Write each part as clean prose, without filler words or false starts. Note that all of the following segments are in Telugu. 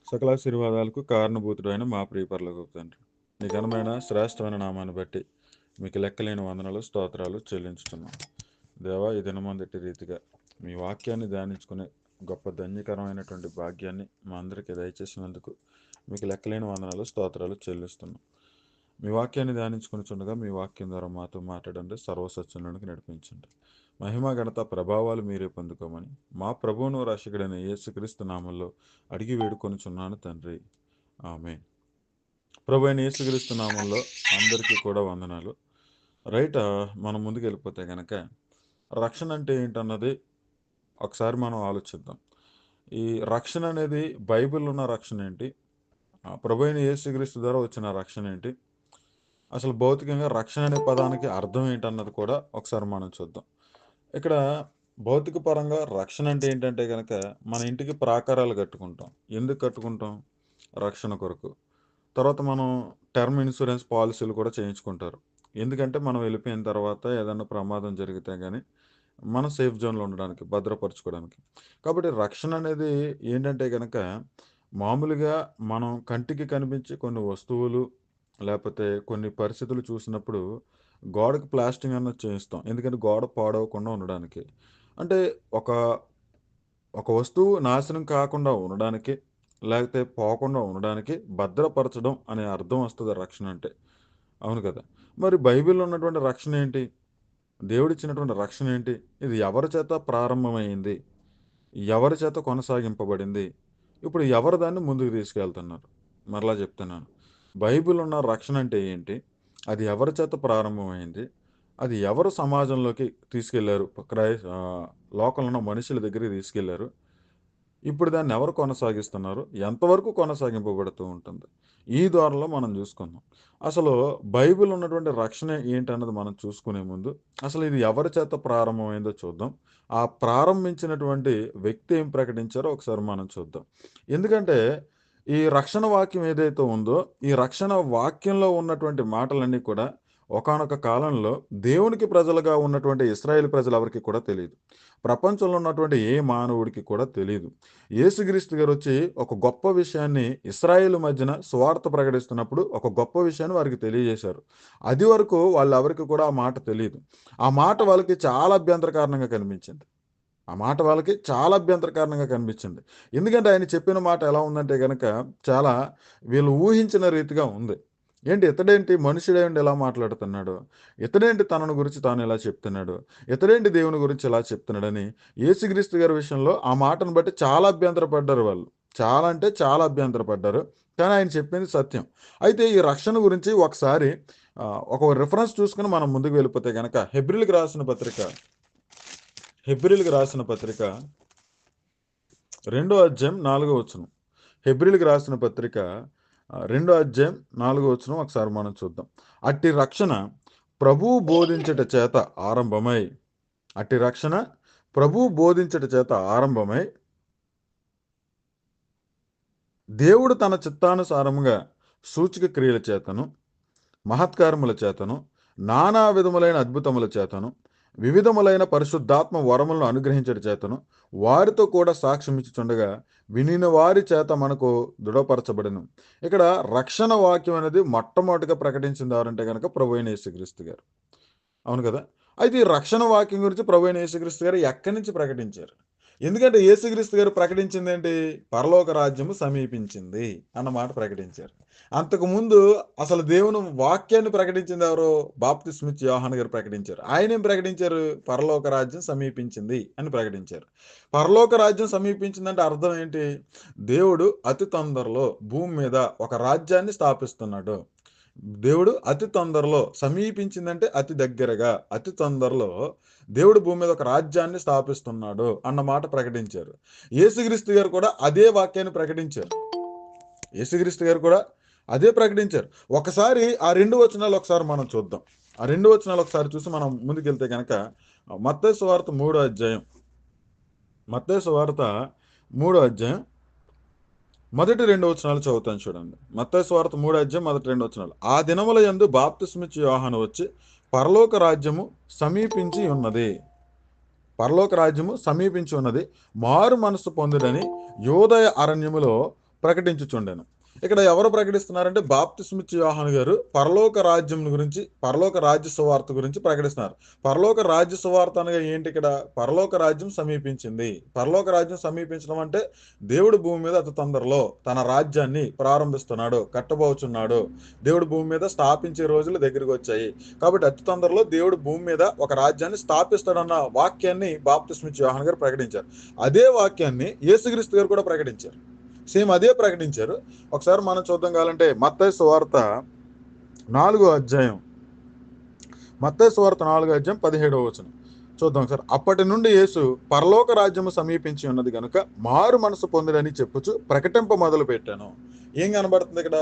సకలాశీర్వాదాలకు కారణభూతుడైన మా ప్రియ పరలోకపు తండ్రి, నీ ఘనమైన శ్రేష్టమైన నామాన్ని బట్టి మీకు లెక్కలేని వందనాలు స్తోత్రాలు చెల్లించుతున్నాం. దేవా, ఈ దినమందటి రీతిగా మీ వాక్యాన్ని ధ్యానించుకునే గొప్ప ధన్యకరమైనటువంటి భాగ్యాన్ని మా అందరికీ దయచేసినందుకు మీకు లెక్కలేని వందనాలు స్తోత్రాలు చెల్లిస్తున్నాం. మీ వాక్యాన్ని ధ్యానించుకుని చుండగా మీ వాక్యం ద్వారా మాతో మాట్లాడండి, సర్వసత్యంలోనికి నడిపించండి. మహిమ ఘనత ప్రభావాలు మీరే పొందుకోమని మా ప్రభువును రక్షకుడైన యేసుక్రీస్తు నామంలో అడిగి వేడుకొనుచున్నాను తండ్రి, ఆమేన్. ప్రభు అయిన యేసుక్రీస్తు నామంలో అందరికీ కూడా వందనాలు. రైట్, మనం ముందుకు వెళ్ళిపోతే కనుక రక్షణ అంటే ఏంటన్నది ఒకసారి మనం ఆలోచిద్దాం. ఈ రక్షణ అనేది బైబిల్లో ఉన్న రక్షణ ఏంటి, ప్రభు అయిన యేసుక్రీస్తు ద్వారా వచ్చిన రక్షణ ఏంటి, అసలు భౌతికంగా రక్షణ అనే పదానికి అర్థం ఏంటన్నది కూడా ఒకసారి మనం చూద్దాం. ఇక్కడ భౌతిక పరంగా రక్షణ అంటే ఏంటంటే కనుక మన ఇంటికి ప్రాకారాలు కట్టుకుంటాం. ఎందుకు కట్టుకుంటాం? రక్షణ కొరకు. తర్వాత మనం టర్మ్ ఇన్సూరెన్స్ పాలసీలు కూడా చేయించుకుంటారు. ఎందుకంటే మనం వెళ్ళిపోయిన తర్వాత ఏదైనా ప్రమాదం జరిగితే కానీ మనం సేఫ్ జోన్లో ఉండడానికి, భద్రపరచుకోవడానికి. కాబట్టి రక్షణ అనేది ఏంటంటే కనుక మామూలుగా మనం కంటికి కనిపించే కొన్ని వస్తువులు లేకపోతే కొన్ని పరిస్థితులు చూసినప్పుడు గోడకు ప్లాస్టింగ్ అన్నది చేయిస్తాం. ఎందుకంటే గోడ పాడవకుండా ఉండడానికి. అంటే ఒక ఒక వస్తువు నాశనం కాకుండా ఉండడానికి, లేకపోతే పోకుండా ఉండడానికి భద్రపరచడం అనే అర్థం వస్తుంది రక్షణ అంటే. అవును కదా? మరి బైబిల్లో ఉన్నటువంటి రక్షణ ఏంటి? దేవుడిచ్చినటువంటి రక్షణ ఏంటి? ఇది ఎవరి చేత ప్రారంభమైంది? ఎవరి చేత కొనసాగింపబడింది? ఇప్పుడు ఎవరు దాన్ని ముందుకు తీసుకెళ్తున్నారు? మరలా చెప్తున్నాను. బైబిల్ ఉన్న రక్షణ అంటే ఏంటి? అది ఎవరి చేత ప్రారంభమైంది? అది ఎవరు సమాజంలోకి తీసుకెళ్లారు? లోకంలో ఉన్న మనుషుల దగ్గరికి తీసుకెళ్లారు. ఇప్పుడు దాన్ని ఎవరు కొనసాగిస్తున్నారు? ఎంతవరకు కొనసాగింపబడుతూ ఉంటుంది? ఈ ధోరణిలో మనం చూసుకుందాం. అసలు బైబిల్ ఉన్నటువంటి రక్షణ ఏంటన్నది మనం చూసుకునే ముందు అసలు ఇది ఎవరి చేత ప్రారంభమైందో చూద్దాం. ఆ ప్రారంభించినటువంటి వ్యక్తి ఏం ప్రకటించారో ఒకసారి మనం చూద్దాం. ఎందుకంటే ఈ రక్షణ వాక్యం ఏదైతే ఉందో, ఈ రక్షణ వాక్యంలో ఉన్నటువంటి మాటలన్నీ కూడా ఒకానొక కాలంలో దేవునికి ప్రజలుగా ఉన్నటువంటి ఇశ్రాయేలు ప్రజలెవరికీ కూడా తెలీదు. ప్రపంచంలో ఉన్నటువంటి ఏ మానవుడికి కూడా తెలీదు. యేసుక్రీస్తు గారు వచ్చి ఒక గొప్ప విషయాన్ని ఇశ్రాయేలు మధ్యన సువార్త ప్రకటిస్తున్నప్పుడు ఒక గొప్ప విషయాన్ని వారికి తెలియజేశారు. అది వరకు వాళ్ళెవరికి కూడా ఆ మాట తెలీదు. ఆ మాట వాళ్ళకి చాలా అభ్యంతరకారణంగా కనిపించింది. ఆ మాట వాళ్ళకి చాలా అభ్యంతరకారణంగా కనిపించింది. ఎందుకంటే ఆయన చెప్పిన మాట ఎలా ఉందంటే గనక చాలా వీళ్ళు ఊహించిన రీతిగా ఉంది. ఏంటి ఇతడేంటి మనుషుడేంటి ఇలా మాట్లాడుతున్నాడు? ఇతడేంటి తనను గురించి తాను ఇలా చెప్తున్నాడు? ఇతడేంటి దేవుని గురించి ఇలా చెప్తున్నాడని యేసుక్రీస్తు గారి విషయంలో ఆ మాటను బట్టి చాలా అభ్యంతరపడ్డారు వాళ్ళు. చాలా అంటే చాలా అభ్యంతరపడ్డారు. కానీ ఆయన చెప్పింది సత్యం. అయితే ఈ రక్షణ గురించి ఒకసారి ఒక రిఫరెన్స్ చూసుకొని మనం ముందుకు వెళ్ళిపోతే గనక హెబ్రీయులకు రాసిన పత్రిక 2వ అధ్యాయం 4వ వచనం. హెబ్రీయులకు రాసిన పత్రిక 2వ అధ్యాయం 4వ వచనం ఒకసారి మనం చూద్దాం. అట్టి రక్షణ ప్రభువు బోధించట చేత ఆరంభమై అట్టి రక్షణ ప్రభువు బోధించట చేత ఆరంభమై దేవుడు తన చిత్తానుసారముగా సూచక క్రియల చేతను, మహత్కారముల చేతను, నానా విధములైన అద్భుతముల చేతను, వివిధములైన పరిశుద్ధాత్మ వరములను అనుగ్రహించడం చేతను వారితో కూడా సాక్ష్యం ఇచ్చుచుండగా వినిన వారి చేత మనకు దృఢపరచబడను. ఇక్కడ రక్షణ వాక్యం అనేది మొట్టమొదటిగా ప్రకటించింది ఎవరంటే కనుక ప్రభువైన యేసుక్రీస్తు గారు. అవును కదా? అయితే ఈ రక్షణ వాక్యం గురించి ప్రభువైన యేసుక్రీస్తు గారు ఎక్కడి నుంచి ప్రకటించారు? ఎందుకంటే యేసుక్రీస్తు గారు ప్రకటించింది ఏంటి? పరలోక రాజ్యము సమీపించింది అన్న మాట ప్రకటించారు. అంతకుముందు అసలు దేవుని వాక్యాన్ని ప్రకటించింది ఎవరు? బాప్తిస్మిచ్చి యోహాను గారు ప్రకటించారు. ఆయన ఏం ప్రకటించారు? పరలోక రాజ్యం సమీపించింది అని ప్రకటించారు. పరలోక రాజ్యం సమీపించిందంటే అర్థం ఏంటి? దేవుడు అతి తొందరలో భూమి మీద ఒక రాజ్యాన్ని స్థాపిస్తున్నాడు. దేవుడు అతి తొందరలో, సమీపించిందంటే అతి దగ్గరగా, అతి తొందరలో దేవుడు భూమి మీద ఒక రాజ్యాన్ని స్థాపిస్తున్నాడు అన్న మాట ప్రకటించారు. యేసుక్రీస్తు గారు కూడా అదే వాక్యాన్ని ప్రకటించారు. యేసుక్రీస్తు గారు కూడా అదే ప్రకటించారు. ఒకసారి ఆ 2 వచనాలు ఒకసారి మనం చూద్దాం. ఆ 2 వచనాలు ఒకసారి చూసి మనం ముందుకెళ్తే గనక మత్తయి సువార్త 3వ అధ్యాయం. మత్తయి సువార్త 3వ అధ్యాయం మొదటి 2 వచనాలు చదువుతాను చూడండి. మత్తయి సువార్త 3వ అధ్యాయం మొదటి 2 వచనాలు. ఆ దినముల యందు బాప్తిస్మిచ్చు యోహాను వచ్చి పరలోక రాజ్యము సమీపించి ఉన్నది. పరలోక రాజ్యము సమీపించి ఉన్నది. మారు మనసు పొందుడని యోదయ అరణ్యములో ప్రకటించుచుండెను. ఇక్కడ ఎవరు ప్రకటిస్తున్నారంటే బాప్తిస్మిచ్చి యోహాను గారు పరలోక రాజ్యం గురించి, పరలోక రాజ్య సువార్త గురించి ప్రకటిస్తున్నారు. పరలోక రాజ్య సువార్త అనగా ఏంటి ఇక్కడ? పరలోక రాజ్యం సమీపించింది. పరలోక రాజ్యం సమీపించడం అంటే దేవుడు భూమి మీద అతి తొందరలో తన రాజ్యాన్ని ప్రారంభిస్తున్నాడు, కట్టబోచున్నాడు. దేవుడు భూమి మీద స్థాపించే రోజులు దగ్గరికి వచ్చాయి. కాబట్టి అతి తొందరలో దేవుడు భూమి మీద ఒక రాజ్యాన్ని స్థాపిస్తాడన్న వాక్యాన్ని బాప్తిస్మిచ్చి యోహాను గారు ప్రకటించారు. అదే వాక్యాన్ని యేసుక్రీస్తు గారు కూడా ప్రకటించారు. సేమ్ అదే ప్రకటించారు. ఒకసారి మనం చూద్దాం కావాలంటే మత్తయి సువార్త 4వ అధ్యాయం, మత్తయి సువార్త 4వ అధ్యాయం 17వ వచనం చూద్దాం సార్. అప్పటి నుండి యేసు పరలోక రాజ్యము సమీపించి ఉన్నది కనుక మారు మనసు పొందుడని చెప్పుచు ప్రకటింప మొదలు పెట్టాను. ఏం కనబడుతుంది ఇక్కడ?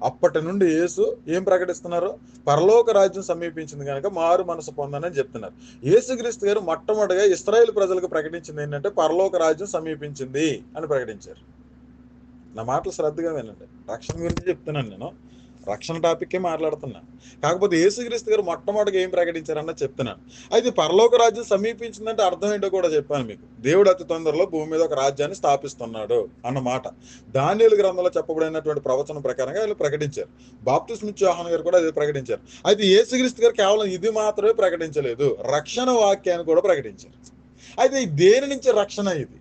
అప్పటి నుండి యేసు ఏం ప్రకటిస్తున్నారు? పరలోక రాజ్యం సమీపించింది కనుక మారు మనసు పొందని చెప్తున్నారు. యేసుక్రీస్తు గారు మొట్టమొదటిగా ఇశ్రాయేలు ప్రజలకు ప్రకటించింది ఏంటంటే పరలోక రాజ్యం సమీపించింది అని ప్రకటించారు. నా మాటలు శ్రద్ధగా వినండి. రక్షణ గురించి చెప్తున్నాను, నేను రక్షణ టాపిక్కే మాట్లాడుతున్నాను. కాకపోతే యేసుక్రీస్తు గారు మొట్టమొదటిగా ఏం ప్రకటించారన్న చెప్తున్నాను. అయితే పరలోక రాజ్యం సమీపించిందంటే అర్థం ఏంటో కూడా చెప్పాను మీకు. దేవుడు అతి తొందరలో భూమి మీద ఒక రాజ్యాన్ని స్థాపిస్తున్నాడు అన్నమాట దానియేలు గ్రంథంలో చెప్పబడినటువంటి ప్రవచనం ప్రకారంగా వీళ్ళు ప్రకటించారు. బాప్తిస్మిచ్చి యోహాను గారు కూడా అది ప్రకటించారు. అయితే యేసుక్రీస్తు గారు కేవలం ఇది మాత్రమే ప్రకటించలేదు, రక్షణ వాక్యాన్ని కూడా ప్రకటించారు. అయితే దేని నుంచి రక్షణ ఇది?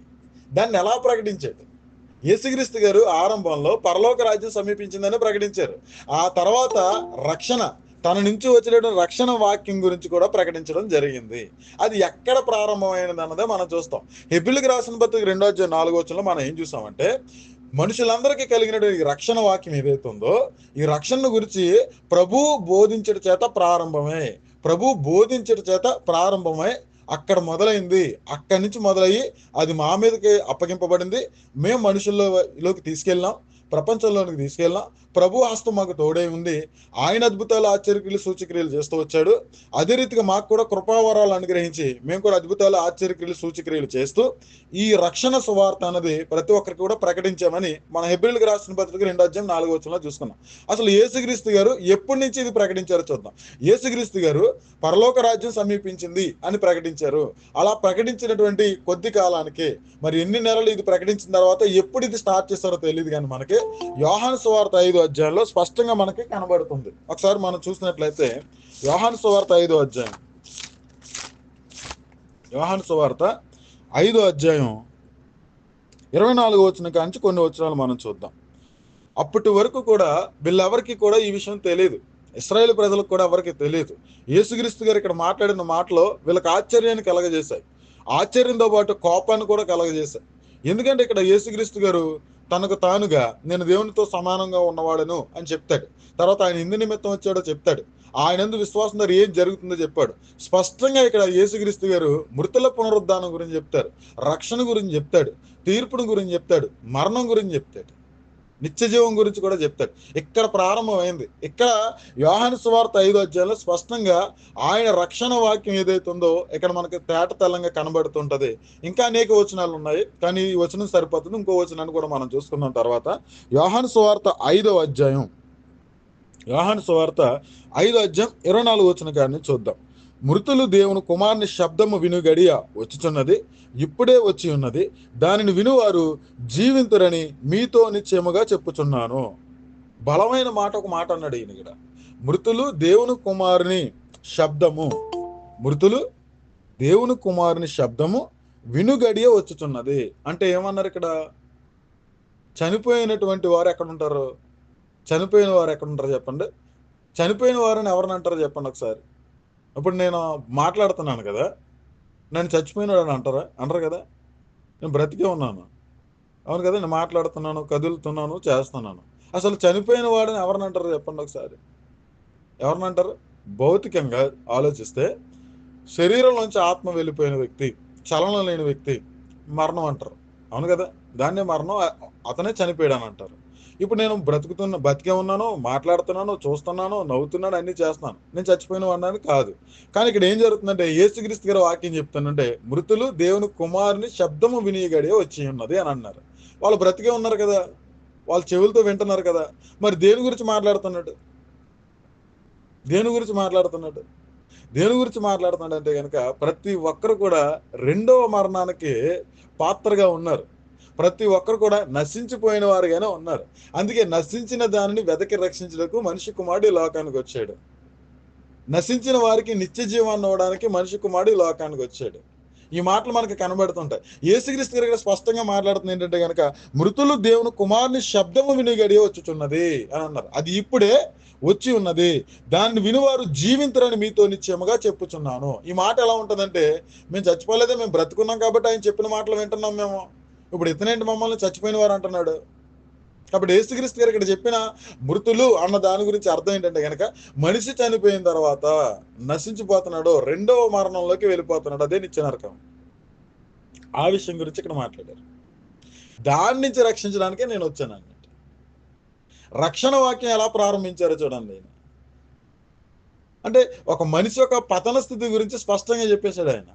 దాన్ని ఎలా ప్రకటించాడు? యేసుక్రీస్తు గారు ఆరంభంలో పరలోక రాజ్యం సమీపించిందని ప్రకటించారు. ఆ తర్వాత రక్షణ, తన నుంచి వచ్చిన రక్షణ వాక్యం గురించి కూడా ప్రకటించడం జరిగింది. అది ఎక్కడ ప్రారంభమైనది అన్నదే మనం చూస్తాం. హెబ్రీయులకు రాసిన పత్రిక 2వ అధ్యాయం 4వ వచనంలో మనం ఏం చూసామంటే మనుషులందరికీ కలిగినటువంటి రక్షణ వాక్యం ఏదైతే ఉందో ఈ రక్షణ గురించి ప్రభు బోధించట చేత ప్రారంభమై, ప్రభు బోధించట చేత ప్రారంభమై అక్కడ మొదలైంది. అక్కడి నుంచి మొదలయ్యి అది మా మీదకి అప్పగింపబడింది. మేము మనుషుల్లోకి తీసుకెళ్ళాం, ప్రపంచంలోనికి తీసుకెళ్ళాం. ప్రభు హస్తం మాకు తోడై ఉంది. ఆయన అద్భుతాలు, ఆశ్చర్యక్రియలు, సూచక్రియలు చేస్తూ వచ్చాడు. అదే రీతిగా మాకు కూడా కృపావరాలు అనుగ్రహించి మేము కూడా అద్భుతాలు, ఆశ్చర్యక్రియలు, సూచక్రియలు చేస్తూ ఈ రక్షణ సువార్త అన్నది ప్రతి ఒక్కరికి కూడా ప్రకటించామని మన హెబ్రీయులకు రాసిన పత్రిక 2వ అధ్యాయం 4వ వచనంలో చూసుకున్నాం. అసలు యేసుక్రీస్తు గారు ఎప్పటి నుంచి ఇది ప్రకటించారో చూద్దాం. యేసుక్రీస్తు గారు పరలోక రాజ్యం సమీపించింది అని ప్రకటించారు. అలా ప్రకటించినటువంటి కొద్ది కాలానికి, మరి ఎన్ని నెలలు ఇది ప్రకటించిన తర్వాత ఎప్పుడు ఇది స్టార్ట్ చేస్తారో తెలియదు, కానీ మనకి యోహాను సువార్త 5వ అధ్యాయంలో స్పష్టంగా మనకి కనబడుతుంది. ఒకసారి మనం చూసినట్లయితే యోహాను సువార్త 5వ అధ్యాయం, యోహాను సువార్త 5వ అధ్యాయం 24వ వచనం కాంచి కొన్ని వచనాలు మనం చూద్దాం. అప్పటి వరకు కూడా వీళ్ళెవరికి కూడా ఈ విషయం తెలియదు, ఇశ్రాయేలు ప్రజలకు కూడా ఎవరికి తెలియదు. యేసుక్రీస్తు గారు ఇక్కడ మాట్లాడిన మాటలో వీళ్ళకి ఆశ్చర్యాన్ని కలగజేశాయి. ఆశ్చర్యంతో పాటు కోపాన్ని కూడా కలగజేశాయి. ఎందుకంటే ఇక్కడ యేసుక్రీస్తు గారు తనకు తానుగా నేను దేవునితో సమానంగా ఉన్నవాడను అని చెప్తాడు. తర్వాత ఆయన ఎందు నిమిత్తం వచ్చాడో చెప్తాడు. ఆయన యందు విశ్వాసం ద్వారా ఏం జరుగుతుందో చెప్పాడు. స్పష్టంగా ఇక్కడ యేసుక్రీస్తు గారు మృతుల పునరుద్ధానం గురించి చెప్తారు, రక్షణ గురించి చెప్తాడు, తీర్పును గురించి చెప్తాడు, మరణం గురించి చెప్తాడు, నిత్య జీవం గురించి కూడా చెప్తాడు. ఇక్కడ ప్రారంభమైంది. ఇక్కడ యోహాను సువార్త 5వ అధ్యాయంలో స్పష్టంగా ఆయన రక్షణ వాక్యం ఏదైతే ఉందో ఇక్కడ మనకి తేట తెల్లంగా కనబడుతుంటది. ఇంకా అనేక వచనాలు ఉన్నాయి, కానీ ఈ వచనం సరిపోతుంది. ఇంకో వచనాన్ని కూడా మనం చూసుకున్నాం తర్వాత. యోహాను సువార్త 5వ అధ్యాయం, యోహాను సువార్త 5వ అధ్యాయం 24వ వచనం కాడిని చూద్దాం. మృతులు దేవుని కుమారుని శబ్దము విను గడియ వచ్చుచున్నది, ఇప్పుడే వచ్చి ఉన్నది, దానిని వినువారు జీవింతురని మీతో నిశ్చయముగా చెప్పుచున్నాను. బలమైన మాట, ఒక మాట అన్నాడు ఈయన ఇక్కడ. మృతులు దేవుని కుమారుని శబ్దము, మృతులు దేవుని కుమారుని శబ్దము వినుగడియ వచ్చుచున్నది అంటే ఏమన్నారు ఇక్కడ? చనిపోయినటువంటి వారు ఎక్కడ ఉంటారు? చనిపోయిన వారు ఎక్కడ ఉంటారు చెప్పండి? చనిపోయిన వారని ఎవరిని అంటారో చెప్పండి ఒకసారి. ఇప్పుడు నేను మాట్లాడుతున్నాను కదా, నేను చచ్చిపోయినాడు అని అంటారా? అనరు కదా. నేను బ్రతికే ఉన్నాను, అవును కదా, నేను మాట్లాడుతున్నాను, కదులుతున్నాను, చేస్తున్నాను. అసలు చనిపోయిన వాడిని ఎవరిని అంటారు చెప్పండి ఒకసారి? ఎవరిని అంటారు? భౌతికంగా ఆలోచిస్తే శరీరంలోంచి ఆత్మ వెళ్ళిపోయిన వ్యక్తి, చలనం లేని వ్యక్తి మరణం అంటారు, అవును కదా. దాన్నే మరణం, అతనే చనిపోయాడు అని అంటారు. ఇప్పుడు నేను బతికే ఉన్నాను, మాట్లాడుతున్నాను, చూస్తున్నాను, నవ్వుతున్నాను, అన్నీ చేస్తున్నాను, నేను చచ్చిపోయిన వాడిని కాదు. కానీ ఇక్కడ ఏం జరుగుతుందంటే యేసుక్రీస్తు గారు వాక్యం చెప్తానంటే మృతులు దేవుని కుమారుని శబ్దము వినియగడే వచ్చి ఉన్నది అని అన్నారు. వాళ్ళు బ్రతికే ఉన్నారు కదా, వాళ్ళు చెవులతో వింటున్నారు కదా, మరి దేని గురించి మాట్లాడుతున్నాడు? దేని గురించి మాట్లాడుతున్నాడు? దేని గురించి మాట్లాడుతున్నాడు అంటే కనుక ప్రతి ఒక్కరు కూడా రెండవ మరణానికి పాత్రగా ఉన్నారు. ప్రతి ఒక్కరు కూడా నశించిపోయిన వారుగానే ఉన్నారు. అందుకే నశించిన దానిని వెతకి రక్షించుటకు మనిషి కుమారుడు ఈ లోకానికి వచ్చాడు. నశించిన వారికి నిత్య జీవాన్ని ఇవ్వడానికి మనిషి కుమారుడు ఈ లోకానికి వచ్చాడు. ఈ మాటలు మనకు కనబడుతుంటాయి. యేసుక్రీస్తు గారు ఇక్కడ స్పష్టంగా మాట్లాడుతుంది ఏంటంటే కనుక, మృతులు దేవుని కుమారుని శబ్దము విని గడియ వచ్చుచున్నది అని అన్నారు. అది ఇప్పుడే వచ్చి ఉన్నది, దాన్ని వినువారు జీవించరని మీతో నిశ్చయముగా చెప్పుచున్నాను. ఈ మాట ఎలా ఉంటుందంటే, మేము చచ్చిపోలేదే, మేము బ్రతుకున్నాం కాబట్టి ఆయన చెప్పిన మాటలు వింటున్నాం మేము. ఇప్పుడు ఇతనేంటి మమ్మల్ని చచ్చిపోయిన వారు అంటున్నాడు. కాబట్టి యేసుక్రీస్తు గారు ఇక్కడ చెప్పిన మృతులు అన్న దాని గురించి అర్థం ఏంటంటే కనుక, మనిషి చనిపోయిన తర్వాత నశించిపోతున్నాడు, రెండవ మరణంలోకి వెళ్ళిపోతున్నాడు, అదే నిత్య నరకం. ఆ విషయం గురించి ఇక్కడ మాట్లాడారు. దాని నుంచి రక్షించడానికే నేను వచ్చాను అన్నట్టు. రక్షణ వాక్యం ఎలా ప్రారంభించారో చూడండి. అంటే ఒక మనిషి యొక్క పతన స్థితి గురించి స్పష్టంగా చెప్పేశాడు ఆయన.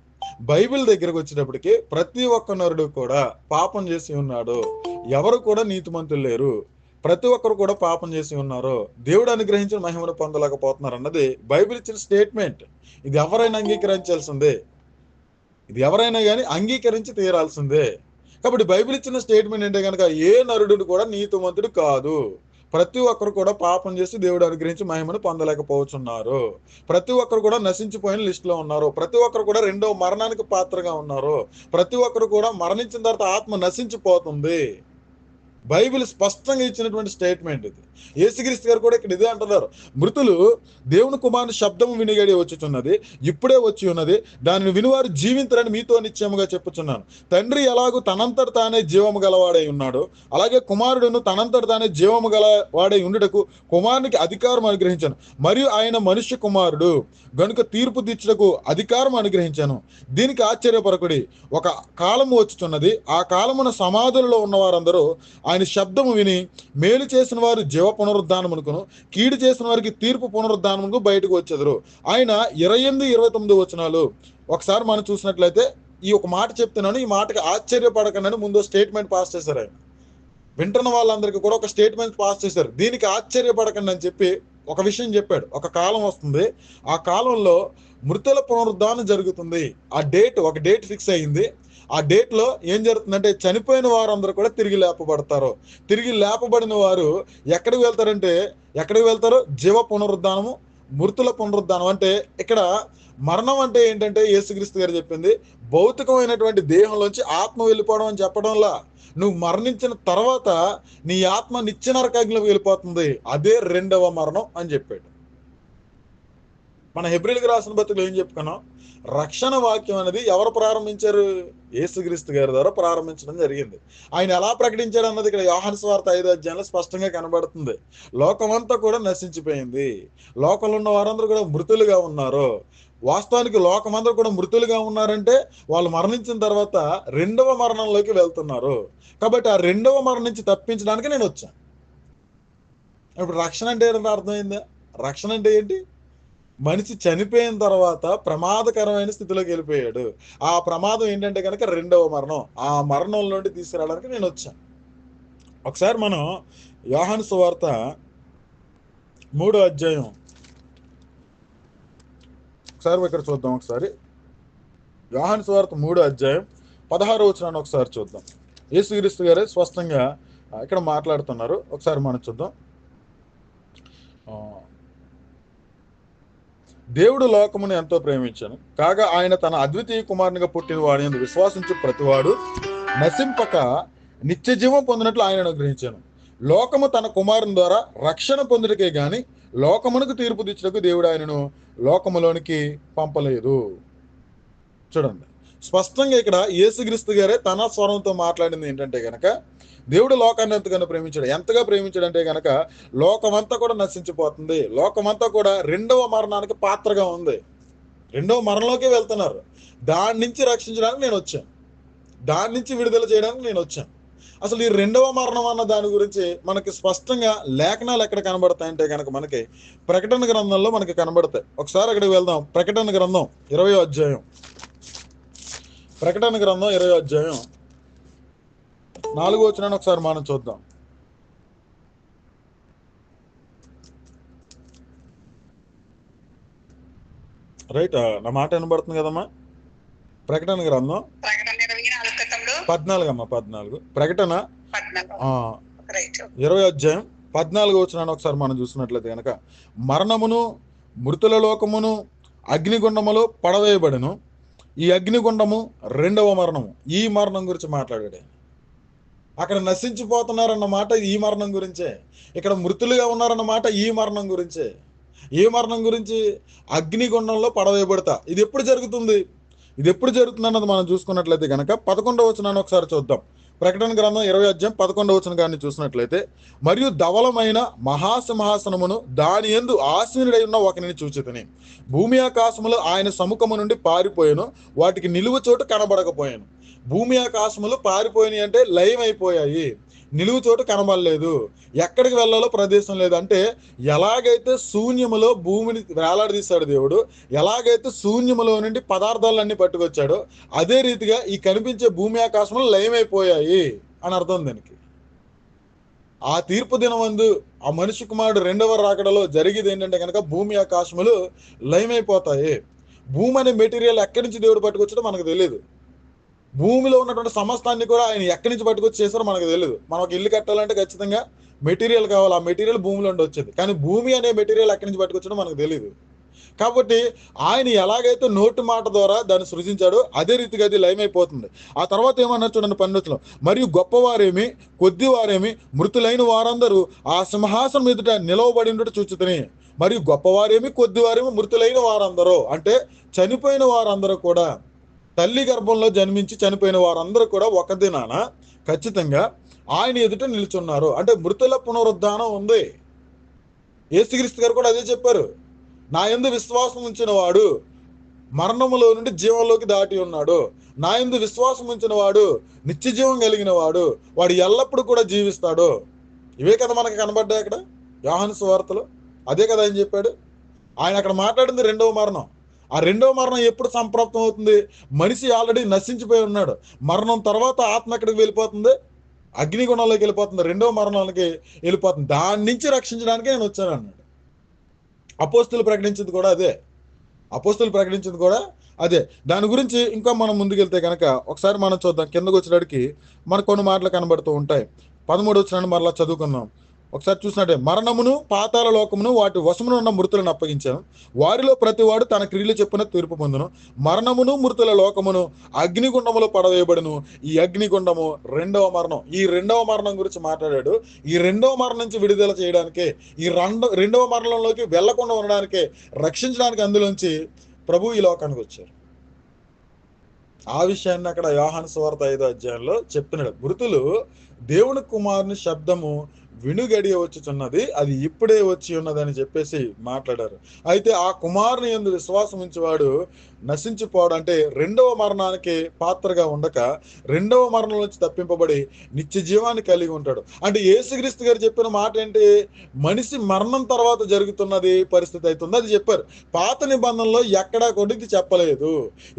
బైబిల్ దగ్గరకు వచ్చేటప్పటికి ప్రతి ఒక్క నరుడు కూడా పాపం చేసి ఉన్నాడు, ఎవరు కూడా నీతిమంతులు లేరు, ప్రతి ఒక్కరు కూడా పాపం చేసి ఉన్నారు, దేవుడు అనుగ్రహించిన మహిమను పొందలేకపోతున్నారు అన్నది బైబిల్ ఇచ్చిన స్టేట్మెంట్. ఇది ఎవరైనా అంగీకరించాల్సిందే, ఇది ఎవరైనా కానీ అంగీకరించి తీరాల్సిందే. కాబట్టి బైబిల్ ఇచ్చిన స్టేట్మెంట్ అంటే కనుక, ఏ నరుడు కూడా నీతిమంతుడు కాదు, ప్రతి ఒక్కరు కూడా పాపం చేసి దేవుడు అనుగ్రహించి మహిమను పొందలేకపోతున్నారు, ప్రతి ఒక్కరు కూడా నశించిపోయిన లిస్ట్ లో ఉన్నారు, ప్రతి ఒక్కరు కూడా రెండవ మరణానికి పాత్రగా ఉన్నారు, ప్రతి ఒక్కరు కూడా మరణించిన తర్వాత ఆత్మ నశించిపోతుంది. బైబిల్ స్పష్టంగా ఇచ్చినటువంటి స్టేట్మెంట్ ఇది. యేసుక్రీస్తు గారు కూడా ఇక్కడ ఇదే అంటున్నారు, మృతులు దేవుని కుమారుని శబ్దము వినిగడి వచ్చుచున్నది, ఇప్పుడే వచ్చి ఉన్నది, దానిని వినివారు జీవించరని మీతో నిశ్చయముగా చెప్పుచున్నాను. తండ్రి ఎలాగూ తనంతట తానే జీవము గలవాడై ఉన్నాడు, అలాగే కుమారుడును తనంతట తానే జీవము గలవాడై ఉండుటకు కుమారునికి అధికారం అనుగ్రహించాను. మరియు ఆయన మనుష్య కుమారుడు గనుక తీర్పు తీర్చుటకు అధికారం అనుగ్రహించాను. దీనికి ఆశ్చర్యపరకుడి, ఒక కాలము వచ్చుచున్నది, ఆ కాలమున సమాధులలో ఉన్న వారందరూ ఆయన శబ్దము విని మేలు చేసిన వారు జీవ పునరుద్ధానమునకును, కీడు చేసిన వారికి తీర్పు పునరుద్ధానమునకు బయటకు వచ్చెదరు. ఆయన 28, 29 వచనాలు ఒకసారి మనం చూసినట్లయితే, ఈ ఒక మాట చెప్తున్నాను, ఈ మాటకి ఆశ్చర్యపడకండి ముందు స్టేట్మెంట్ పాస్ చేశారు ఆయన. వింటున్న వాళ్ళందరికీ కూడా ఒక స్టేట్మెంట్ పాస్ చేశారు, దీనికి ఆశ్చర్యపడకండి అని చెప్పి ఒక విషయం చెప్పాడు. ఒక కాలం వస్తుంది, ఆ కాలంలో మృతుల పునరుద్ధానం జరుగుతుంది. ఆ డేట్, ఒక డేట్ ఫిక్స్ అయింది. ఆ డేట్ లో ఏం జరుగుతుందంటే, చనిపోయిన వారందరూ కూడా తిరిగి లేపబడతారు. తిరిగి లేపబడిన వారు ఎక్కడికి వెళ్తారు? జీవ పునరుద్ధానము, మృతుల పునరుద్ధానం. అంటే ఇక్కడ మరణం అంటే ఏంటంటే, యేసుక్రీస్తు గారు చెప్పింది భౌతికమైనటువంటి దేహంలోంచి ఆత్మ వెళ్ళిపోవడం అని చెప్పడంలా, నువ్వు మరణించిన తర్వాత నీ ఆత్మ నిత్య నరకాగ్నిలోకి వెళ్ళిపోతుంది, అదే రెండవ మరణం అని చెప్పాడు. మన హెబ్రీయులకు రాసిన పత్రికలో ఏం చెప్పుకున్నాం? రక్షణ వాక్యం అనేది ఎవరు ప్రారంభించారు? యేసుక్రీస్తు గారి ద్వారా ప్రారంభించడం జరిగింది. ఆయన ఎలా ప్రకటించాడు అన్నది ఇక్కడ యోహాను సువార్త 5వ అధ్యాయంలో స్పష్టంగా కనబడుతుంది. లోకమంతా కూడా నశించిపోయింది, లోకంలో ఉన్న వారందరూ కూడా మృతులుగా ఉన్నారు. వాస్తవానికి లోకమందరూ కూడా మృతులుగా ఉన్నారంటే వాళ్ళు మరణించిన తర్వాత రెండవ మరణంలోకి వెళ్తున్నారు. కాబట్టి ఆ రెండవ మరణం నుంచి తప్పించడానికి నేను వచ్చాను. ఇప్పుడు రక్షణ అంటే ఏంటో అర్థమైందా? రక్షణ అంటే ఏంటి? మనిషి చనిపోయిన తర్వాత ప్రమాదకరమైన స్థితిలోకి వెళ్ళిపోయాడు. ఆ ప్రమాదం ఏంటంటే కనుక రెండవ మరణం. ఆ మరణం నుండి తీసుకురావడానికి నేను వచ్చాను. ఒకసారి మనం యోహాను సువార్త 3వ అధ్యాయం ఒకసారి ఇక్కడ చూద్దాం. ఒకసారి యోహాను సువార్త 3వ అధ్యాయం 16వ వచనాన్ని ఒకసారి చూద్దాం. యేసుక్రీస్తు గారే స్పష్టంగా ఇక్కడ మాట్లాడుతున్నారు. ఒకసారి మనం చూద్దాం. దేవుడు లోకమును ఎంతో ప్రేమించాను, కాగా ఆయన తన అద్వితీయ కుమారునిగా పుట్టిన వాడిని విశ్వాసించు ప్రతివాడు నశింపక నిత్య జీవం పొందినట్లు ఆయన అనుగ్రహించాను. లోకము తన కుమారుని ద్వారా రక్షణ పొందుటకే గాని లోకమునకు తీర్పు తీర్చుటకు దేవుడు ఆయనను లోకములోనికి పంపలేదు. చూడండి, స్పష్టంగా ఇక్కడ యేసుక్రీస్తు గారే తన స్వరంతో మాట్లాడింది ఏంటంటే గనక, దేవుడు లోకాన్ని ఎంతగానో ప్రేమించాడు. ఎంతగా ప్రేమించాడు అంటే గనక, లోకమంతా కూడా నశించిపోతుంది, లోకమంతా కూడా రెండవ మరణానికి పాత్రగా ఉంది, రెండవ మరణంలోకి వెళ్తున్నారు. దాని నుంచి రక్షించడానికి నేను వచ్చాను, దాని నుంచి విడుదల చేయడానికి నేను వచ్చాను. అసలు ఈ రెండవ మరణం అన్న దాని గురించి మనకి స్పష్టంగా లేఖనాలు ఎక్కడ కనబడతాయంటే కనుక మనకి ప్రకటన గ్రంథంలో మనకి కనబడతాయి. ఒకసారి అక్కడికి వెళ్దాం. ప్రకటన గ్రంథం 20వ అధ్యాయం, ప్రకటన గ్రంథం 20వ అధ్యాయం 4వ వచనాన్ని ఒకసారి మనం చూద్దాం. రైట్, నా మాట వినబడుతుంది కదమ్మా? ప్రకటన గ్రంథం 24 క్రితంలో 14 అమ్మా, 14 ప్రకటన 20 అధ్యాయం 14 వచనాన్ని ఒకసారి మనం చూసినట్లయితే కనుక, మరణమును మృతుల లోకమును అగ్నిగుండములో పడవేయబడెను. ఈ అగ్నిగుండము రెండవ మరణము. ఈ మరణం గురించి మాట్లాడాడు. అక్కడ నశించిపోతున్నారన్న మాట ఈ మరణం గురించే. ఇక్కడ మృతులుగా ఉన్నారన్న మాట ఈ మరణం గురించే. ఏ మరణం గురించి? అగ్నిగుండంలో పడవేయబడతా. ఇది ఎప్పుడు జరుగుతుంది? ఇది ఎప్పుడు జరుగుతుంది అన్నది మనం చూసుకున్నట్లయితే కనుక 11వ వచనాన్ని ఒకసారి చూద్దాం. ప్రకటన గ్రంథం 20 అధ్యాయం 11వ వచనం కానీ చూసినట్లయితే, మరియు ధవలమైన మహాసింహాసనమును దాని యందు ఆసీనుడై ఉన్న ఒకనిని చూచితిని. భూమి ఆకాశములు ఆయన సముఖము నుండి పారిపోయాను, వాటికి నిలువ చోటు కనబడకపోయాను. భూమి ఆకాశములు పారిపోయినాయి అంటే లయం అయిపోయాయి, నిలువు చోటు కనబడలేదు, ఎక్కడికి వెళ్ళాలో ప్రదేశం లేదు. అంటే ఎలాగైతే శూన్యములో భూమిని వేలాడదీశాడు దేవుడు, ఎలాగైతే శూన్యములో నుండి పదార్థాలన్నీ పట్టుకొచ్చాడో, అదే రీతిగా ఈ కనిపించే భూమి ఆకాశములు లయమైపోయాయి అని అర్థం దానికి. ఆ తీర్పు దినమందు ఆ మనిషి కుమారుడు రెండవ రాకడలో జరిగేది ఏంటంటే కనుక భూమి ఆకాశములు లయమైపోతాయి. భూమి అనే మెటీరియల్ ఎక్కడి నుంచి దేవుడు పట్టుకొచ్చాడో మనకు తెలియదు. భూమిలో ఉన్నటువంటి సమస్తాన్ని కూడా ఆయన ఎక్కడి నుంచి పట్టుకొచ్చి చేశారో మనకు తెలియదు. మనం ఒక ఇల్లు కట్టాలంటే ఖచ్చితంగా మెటీరియల్ కావాలి, ఆ మెటీరియల్ భూమిలో ఉండి వచ్చేది. కానీ భూమి అనే మెటీరియల్ ఎక్కడి నుంచి పట్టుకొచ్చాడో మనకు తెలియదు. కాబట్టి ఆయన ఎలాగైతే నోటి మాట ద్వారా దాన్ని సృజించాడో అదే రీతిగా అది లయమైపోతుంది. ఆ తర్వాత ఏమన్నారు చూడండి 12లో, మరియు గొప్పవారేమి కొద్దివారేమి మృతులైన వారందరూ ఆ సింహాసనం ఎదుట నిలవబడి ఉండటం చూచుతని. మరియు గొప్పవారేమి కొద్దివారేమి మృతులైన వారందరూ అంటే చనిపోయిన వారందరూ కూడా, తల్లి గర్భంలో జన్మించి చనిపోయిన వారందరూ కూడా ఒక దినాన ఖచ్చితంగా ఆయన ఎదుట నిలుచున్నారు. అంటే మృతుల పునరుద్ధానం ఉంది. యేసుక్రీస్తు గారు కూడా అదే చెప్పారు. నా యందు విశ్వాసం ఉంచిన వాడు మరణములో నుండి జీవంలోకి దాటి ఉన్నాడు, నా యందు విశ్వాసం ఉంచిన వాడు నిత్య జీవం కలిగిన వాడు, వాడు ఎల్లప్పుడూ కూడా జీవిస్తాడు. ఇవే కదా మనకు కనబడ్డాయి అక్కడ యోహాను సువార్తలో. అదే కదా ఆయన చెప్పాడు. ఆయన అక్కడ మాట్లాడింది రెండవ మరణం. ఆ రెండవ మరణం ఎప్పుడు సంప్రాప్తం అవుతుంది? మనిషి ఆల్రెడీ నశించిపోయి ఉన్నాడు. మరణం తర్వాత ఆత్మ ఎక్కడికి వెళ్ళిపోతుంది? అగ్నిగుణంలోకి వెళ్ళిపోతుంది, రెండవ మరణానికి వెళ్ళిపోతుంది. దాని నుంచి రక్షించడానికి నేను వచ్చాను అన్నాడు. అపోస్తులు ప్రకటించింది కూడా అదే. అపోస్తులు ప్రకటించింది కూడా అదే. దాని గురించి ఇంకా మనం ముందుకెళ్తే కనుక ఒకసారి మనం చూద్దాం. కిందకు వచ్చేటికి మనకు కొన్ని మాటలు కనబడుతూ ఉంటాయి. 13వ వచనాన్ని మరలా చదువుకుందాం. ఒకసారి చూసినట్టే, మరణమును పాతాళ లోకమును వాటి వశమున ఉన్న మృతులను అప్పగించాను, వారిలో ప్రతివాడు తన క్రియలు చొప్పున తీర్పు పొందును. మరణమును మృతుల లోకమును అగ్నిగుండములో పడవేయబడును. ఈ అగ్నిగుండము రెండవ మరణం. ఈ రెండవ మరణం గురించి మాట్లాడాడు. ఈ రెండవ మరణం నుంచి విడుదల చేయడానికే, ఈ రెండవ మరణంలోకి వెళ్లకుండా ఉండడానికే, రక్షించడానికి అందులోంచి ప్రభు ఈ లోకానికి వచ్చారు. ఆ విషయాన్ని అక్కడ యోహాను సువార్త 5వ అధ్యాయంలో చెప్తున్నాడు. మృతులు దేవుని కుమారుని శబ్దము వినుగడియ వచ్చుచున్నది, అది ఇప్పుడే వచ్చి ఉన్నదని చెప్పేసి మాట్లాడారు. అయితే ఆ కుమారుని యందు విశ్వాసం ఉంచేవాడు నశించిపోవడం అంటే రెండవ మరణానికి పాత్రగా ఉండక రెండవ మరణం నుంచి తప్పింపబడి నిత్య జీవాన్ని కలిగి ఉంటాడు. అంటే యేసుక్రీస్తు గారు చెప్పిన మాట ఏంటి? మనిషి మరణం తర్వాత జరుగుతున్నది పరిస్థితి అవుతుంది అది చెప్పారు. పాత నిబంధనలో ఎక్కడా కొద్దికి చెప్పలేదు.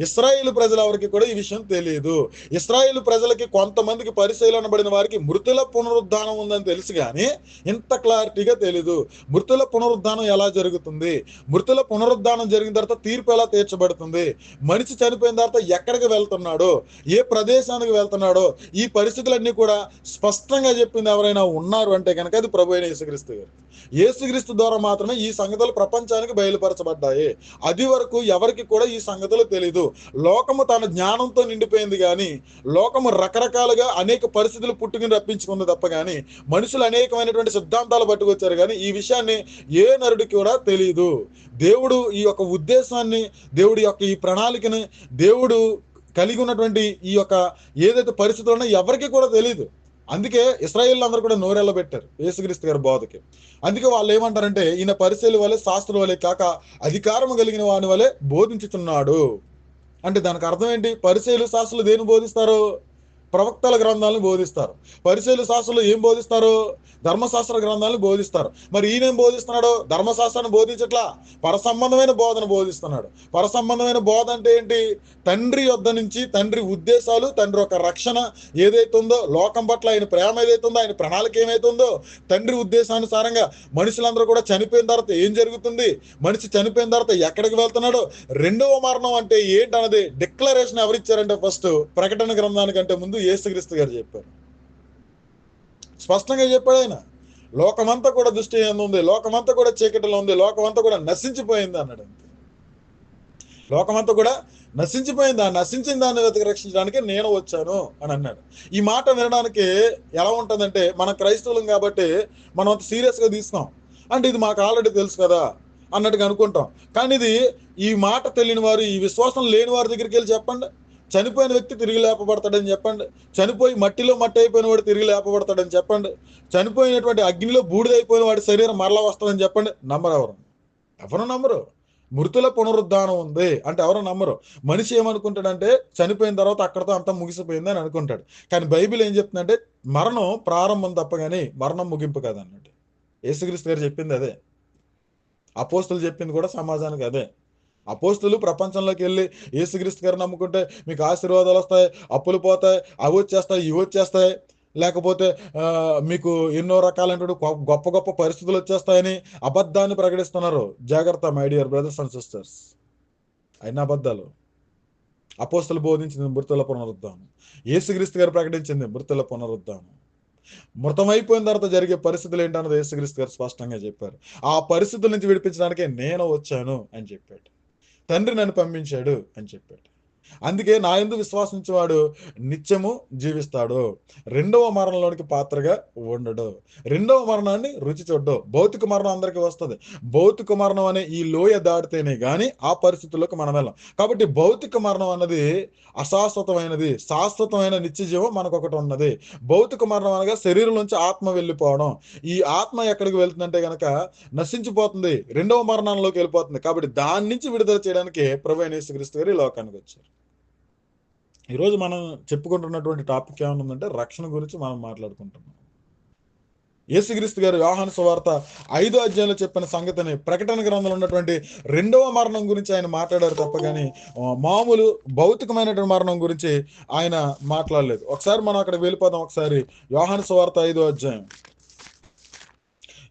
ఇశ్రాయేలు ప్రజల వారికి కూడా ఈ విషయం తెలియదు. ఇశ్రాయేలు ప్రజలకి కొంతమందికి పరిశీలన అనబడిన వారికి మృతుల పునరుద్ధానం ఉందని తెలుసు కానీ ఇంత క్లారిటీగా తెలీదు. మృతుల పునరుద్ధానం ఎలా జరుగుతుంది, మృతుల పునరుద్ధానం జరిగిన తర్వాత తీర్పు ఎలా తీర్చబడుతుంది, మనిషి చనిపోయిన తర్వాత ఎక్కడికి వెళ్తున్నాడో, ఏ ప్రదేశానికి వెళ్తున్నాడో, ఈ పరిస్థితులన్నీ కూడా స్పష్టంగా చెప్పింది ఎవరైనా ఉన్నారు అంటే కనుక అది ప్రభు అయిన యేసుక్రీస్తు గారు. యేసుక్రీస్తు ద్వారా మాత్రమే ఈ సంగతులు ప్రపంచానికి బయలుపరచబడ్డాయి. అది వరకు ఎవరికి కూడా ఈ సంగతులు తెలీదు. లోకము తన జ్ఞానంతో నిండిపోయింది కానీ, లోకము రకరకాలుగా అనేక పరిస్థితులు పుట్టుకుని రప్పించుకుంది తప్ప కానీ, మనుషులు అనేకమైనటువంటి సిద్ధాంతాలు పట్టుకొచ్చారు కానీ ఈ విషయాన్ని ఏ నరుడికి కూడా తెలియదు. దేవుడు ఈ యొక్క ఉద్దేశాన్ని, దేవుడి యొక్క ఈ ప్రణాళికని దేవుడు కలిగి ఉన్నటువంటి ఈ యొక్క ఏదైతే పరిస్థితులు ఉన్నాయో ఎవరికి కూడా తెలియదు. అందుకే ఇశ్రాయేలు అందరూ కూడా నోరెళ్ళ పెట్టారు యేసుక్రీస్తు గారి బోధకి. అందుకే వాళ్ళు ఏమంటారంటే, ఈయన పరిశీలి వలె శాస్త్రుల వలె కాక అధికారం కలిగిన వాని వలె బోధించుతున్నాడు అంటే దానికి అర్థం ఏంటి? పరిశీలు శాస్త్రులు దేని బోధిస్తారు? ప్రవక్తల గ్రంథాలను బోధిస్తారు. పరిశీలు శాస్త్రులు ఏం బోధిస్తారు? ధర్మశాస్త్ర గ్రంథాలను బోధిస్తారు. మరి ఈయనేం బోధిస్తున్నాడు? ధర్మశాస్త్రాన్ని బోధించట్లా, పరసంబంధమైన బోధన బోధిస్తున్నాడు. పరసంబంధమైన బోధ అంటే ఏంటి? తండ్రి యొద్ద నుంచి తండ్రి ఉద్దేశాలు, తండ్రి ఒక రక్షణ ఏదైతే ఉందో, లోకం పట్ల ఆయన ప్రేమ ఏదైతే ఉందో, ఆయన ప్రణాళిక ఏమైతే ఉందో, తండ్రి ఉద్దేశానుసారంగా మనుషులందరూ కూడా చనిపోయిన తర్వాత ఏం జరుగుతుంది, మనిషి చనిపోయిన తర్వాత ఎక్కడికి వెళ్తున్నాడు, రెండవ మరణం అంటే ఏంటన్నది డిక్లరేషన్ ఎవరిచ్చారంటే ఫస్ట్ ప్రకటన గ్రంథానికంటే ముందు యేసుక్రీస్తు గారు చెప్పారు. స్పష్టంగా చెప్పాడు ఆయన. లోకమంతా కూడా దృష్టి ఉంది, లోకమంతా కూడా చీకటిలో ఉంది, లోకమంతా కూడా నశించిపోయింది అన్నాడు. లోకమంతా కూడా నశించిపోయింది, ఆ నశించిన దాన్ని వెతక రక్షించడానికి నేను వచ్చాను అని అన్నాడు. ఈ మాట వినడానికి ఎలా ఉంటుందంటే, మన క్రైస్తవులం కాబట్టి మనం అంత సీరియస్గా తీస్తాం. అంటే ఇది మాకు ఆల్రెడీ తెలుసు కదా అన్నట్టుగా అనుకుంటాం. కానీ ఇది ఈ మాట తెలియని వారు, ఈ విశ్వాసం లేని వారి దగ్గరికి వెళ్ళి చెప్పండి, చనిపోయిన వ్యక్తి తిరిగి లేపబడతాడని చెప్పండి, చనిపోయి మట్టిలో మట్టి అయిపోయిన వాడు తిరిగి లేపబడతాడని చెప్పండి, చనిపోయినటువంటి అగ్నిలో బూడిదైపోయిన వాడి శరీరం మరలా వస్తుందని చెప్పండి, నమ్మరు. ఎవరు నమ్మరు. మృతుల పునరుద్ధానం ఉంది అంటే ఎవరు నమ్మరు. మనిషి ఏమనుకుంటాడంటే చనిపోయిన తర్వాత అక్కడతో అంతా ముగిసిపోయింది అని అనుకుంటాడు. కానీ బైబిల్ ఏం చెప్తుందంటే మరణం ప్రారంభం తప్ప కానీ మరణం ముగింపు కాదన్నట్టు. యేసుక్రీస్తు గారు చెప్పింది అదే, అపోస్తులు చెప్పింది కూడా సమాజానికి అదే. అపోస్తులు ప్రపంచంలోకి వెళ్ళి యేసుక్రీస్తు గారు నమ్ముకుంటే మీకు ఆశీర్వాదాలు వస్తాయి, అప్పులు పోతాయి, అవి వచ్చేస్తాయి, ఇవి వచ్చేస్తాయి, లేకపోతే మీకు ఎన్నో రకాలైన గొప్ప గొప్ప పరిస్థితులు వచ్చేస్తాయని అబద్ధాన్ని ప్రకటిస్తున్నారు. జాగ్రత్త my dear brothers and sisters. అయిన అబద్ధాలు. అపోస్తులు బోధించింది మృతుల పునరుద్ధానం, యేసుక్రీస్తు గారు ప్రకటించింది మృతుల పునరుద్ధానం. మృతమైపోయిన తర్వాత జరిగే పరిస్థితులు ఏంటన్నది యేసుక్రీస్తు గారు స్పష్టంగా చెప్పారు. ఆ పరిస్థితుల నుంచి విడిపించడానికే నేను వచ్చాను అని చెప్పాడు. తండ్రి నన్ను పంపించాడు అని చెప్పాడు. అందుకే నా యందు విశ్వాసించేవాడు నిత్యము జీవిస్తాడు, రెండవ మరణంలోనికి పాత్రగా ఉండడు, రెండవ మరణాన్ని రుచి చూడ్డు. భౌతిక మరణం అందరికీ వస్తుంది. భౌతిక మరణం అనే ఈ లోయ దాటితేనే కానీ ఆ పరిస్థితుల్లోకి మనం వెళ్ళాం. కాబట్టి భౌతిక మరణం అన్నది అశాశ్వతమైనది, శాశ్వతమైన నిత్య జీవం మనకు ఒకటి ఉన్నది. భౌతిక మరణం అనగా శరీరం నుంచి ఆత్మ వెళ్ళిపోవడం. ఈ ఆత్మ ఎక్కడికి వెళ్తుందంటే కనుక నశించిపోతుంది, రెండవ మరణంలోకి వెళ్ళిపోతుంది. కాబట్టి దాని నుంచి విడుదల చేయడానికి ప్రభువైన యేసుక్రీస్తు గారు ఈ లోకానికి వచ్చారు. ఈరోజు మనం చెప్పుకుంటున్నటువంటి టాపిక్ ఏమనుందంటే రక్షణ గురించి మనం మాట్లాడుకుంటున్నాం. యేసుక్రీస్తు గారు యోహాను సువార్త 5వ అధ్యాయంలో చెప్పిన సంగతిని ప్రకటన గ్రంథంలో ఉన్నటువంటి రెండవ మరణం గురించి ఆయన మాట్లాడారు తప్ప కానీ మామూలు భౌతికమైనటువంటి మరణం గురించి ఆయన మాట్లాడలేదు. ఒకసారి మనం అక్కడికి వెళ్ళిపోదాం. ఒకసారి యోహాను సువార్త 5వ అధ్యాయం,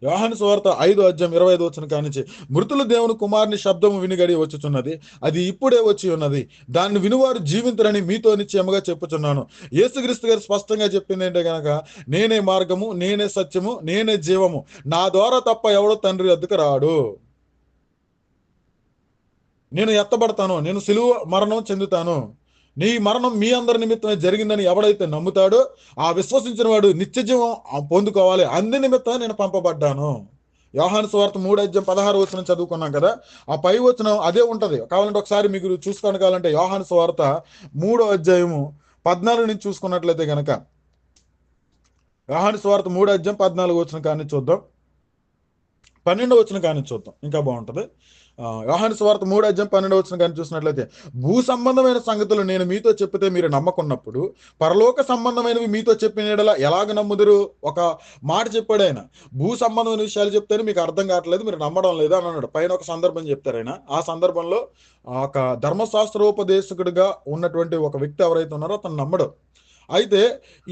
యోహాను సువార్త 5వ అధ్యాయం 25వ వచనం కానించి, మృతులు దేవుని కుమారుని శబ్దము వినిగడి వచ్చుచున్నది, అది ఇప్పుడే వచ్చి ఉన్నది, దాన్ని వినువారు జీవింతురని మీతో నిశ్చయముగా చెప్పుచున్నాను. యేసుక్రీస్తు గారు స్పష్టంగా చెప్పింది ఏంటంటే కనుక, నేనే మార్గము, నేనే సత్యము, నేనే జీవము, నా ద్వారా తప్ప ఎవడో తండ్రి వద్దకు రాడు. నేను ఎత్తబడతాను, నేను సిలువ మరణం చెందుతాను, నీ మరణం మీ అందరి నిమిత్తమే జరిగిందని ఎవడైతే నమ్ముతాడో ఆ విశ్వసించిన వాడు నిత్య జీవం పొందుకోవాలి, అందు నిమిత్తమే నేను పంపబడ్డాను. యోహాను సువార్త 3వ అధ్యాయం 16వ వచనం చదువుకున్నాం కదా, ఆ పై వచనం అదే ఉంటది. కావాలంటే ఒకసారి మీకు చూసుకోండి. కావాలంటే యోహాను సువార్త 3వ అధ్యాయము 14 నుంచి చూసుకున్నట్లయితే కనుక, యోహాను సువార్త 3వ అధ్యాయం 14వ వచనం కానీ చూద్దాం, 12వ వచనం కానీ చూద్దాం, ఇంకా బాగుంటది. యోహాను సువార్త 3వ అధ్యాయం 12వ వచనం కానీ చూసినట్లయితే, భూ సంబంధమైన సంగతులు నేను మీతో చెప్పితే మీరు నమ్మకున్నప్పుడు పరలోక సంబంధమైనవి మీతో చెప్పిన యెడల ఎలాగ నమ్ముదురు? ఒక మాట చెప్పాడు ఆయన. భూ సంబంధమైన విషయాలు చెప్తేనే మీకు అర్థం కావట్లేదు, మీరు నమ్మడం లేదు అని అన్నాడు. పైన ఒక సందర్భం చెప్తారు ఆయన. ఆ సందర్భంలో ఒక ధర్మశాస్త్రోపదేశకుడిగా ఉన్నటువంటి ఒక వ్యక్తి ఎవరైతే ఉన్నారో అతను నమ్మడు. అయితే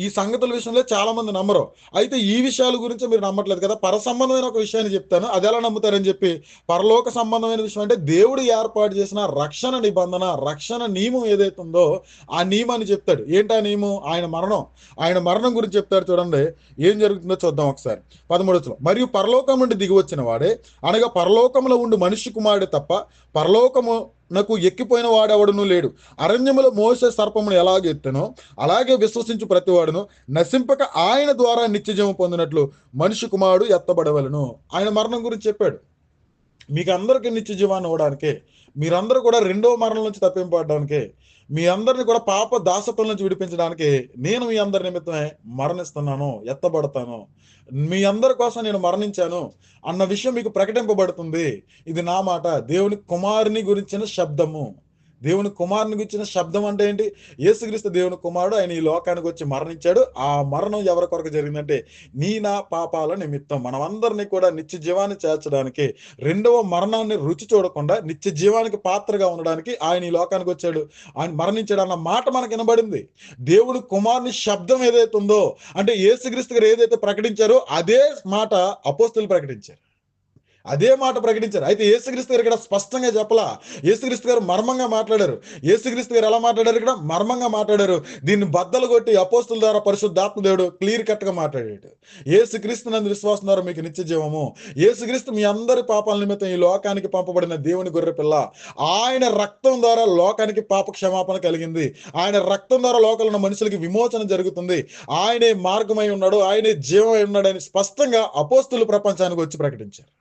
ఈ సంగతుల విషయంలో చాలా మంది నమ్మరు. అయితే ఈ విషయాల గురించి మీరు నమ్మట్లేదు కదా, పర సంబంధమైన ఒక విషయాన్ని చెప్తాను, అది ఎలా నమ్ముతారని చెప్పి, పరలోక సంబంధమైన విషయం అంటే దేవుడు ఏర్పాటు చేసిన రక్షణ నిబంధన, రక్షణ నియమం ఏదైతే ఉందో ఆ నియమాన్ని చెప్తాడు. ఏంటా నియమం? ఆయన మరణం. ఆయన మరణం గురించి చెప్తాడు. చూడండి ఏం జరుగుతుందో చూద్దాం ఒకసారి. 13వ, మరియు పరలోకం నుండి దిగి వచ్చిన వాడే, అనగా పరలోకంలో ఉండి మనిషి కుమారుడే తప్ప పరలోకము నాకు ఎక్కిపోయిన వాడెవడును లేడు. అరణ్యములో మోసే సర్పమును ఎలాగ ఎత్తెనో అలాగే విశ్వసించు ప్రతివాడును నశింపక ఆయన ద్వారా నిత్యజీవం పొందినట్లు మనిషి కుమారుడు ఎత్తబడవలను. ఆయన మరణం గురించి చెప్పాడు. మీకు అందరికీ నిత్య జీవాన్ని ఇవ్వడానికే, మీరందరూ కూడా రెండవ మరణం నుంచి తప్పింపబడడానికే, మీ అందరిని కూడా పాప దాసత్వం నుంచి విడిపించడానికి నేను మీ అందరి నిమిత్తమే మరణిస్తున్నాను, ఎత్తబడతాను, మీ అందరి కోసం నేను మరణించాను అన్న విషయం మీకు ప్రకటింపబడుతుంది. ఇది నా మాట, దేవుని కుమారుని గురించిన శబ్దము. దేవుని కుమారునికి ఇచ్చిన శబ్దం అంటే ఏంటి? యేసుక్రీస్తు దేవుని కుమారుడు, ఆయన ఈ లోకానికి వచ్చి మరణించాడు. ఆ మరణం ఎవరి కొరకు జరిగిందంటే నీ నా పాపాల నిమిత్తం మనమందరినీ కూడా నిత్య జీవాన్ని చేర్చడానికి, రెండవ మరణాన్ని రుచి చూడకుండా నిత్య జీవానికి పాత్రగా ఉండడానికి ఆయన ఈ లోకానికి వచ్చాడు, ఆయన మరణించాడు అన్న మాట మనకు వినబడింది. దేవుని కుమారుని శబ్దం ఏదైతే ఉందో, అంటే యేసుక్రీస్తు గారు ఏదైతే ప్రకటించారో అదే మాట అపోస్తలులు ప్రకటించారు, అదే మాట ప్రకటించారు. అయితే యేసుక్రీస్తు గారు ఇక్కడ స్పష్టంగా చెప్పలా. యేసుక్రీస్తు గారు మర్మంగా మాట్లాడారు. యేసుక్రీస్తు గారు ఎలా మాట్లాడారు? ఇక్కడ మర్మంగా మాట్లాడారు. దీన్ని బద్దలు కొట్టి అపోస్తుల ద్వారా పరిశుద్ధాత్మ దేవుడు క్లియర్ కట్ గా మాట్లాడాడు. యేసుక్రీస్తు నందు విశ్వాసం ద్వారా మీకు నిత్య జీవము. యేసుక్రీస్తు మీ అందరి పాపాల నిమిత్తం ఈ లోకానికి పంపబడిన దేవుని గొర్రె పిల్ల. ఆయన రక్తం ద్వారా లోకానికి పాప క్షమాపణ కలిగింది. ఆయన రక్తం ద్వారా లోకంలో ఉన్న మనుషులకి విమోచన జరుగుతుంది. ఆయనే మార్గమై ఉన్నాడు, ఆయనే జీవమై ఉన్నాడు అని స్పష్టంగా అపోస్తులు ప్రపంచానికి వచ్చి ప్రకటించారు.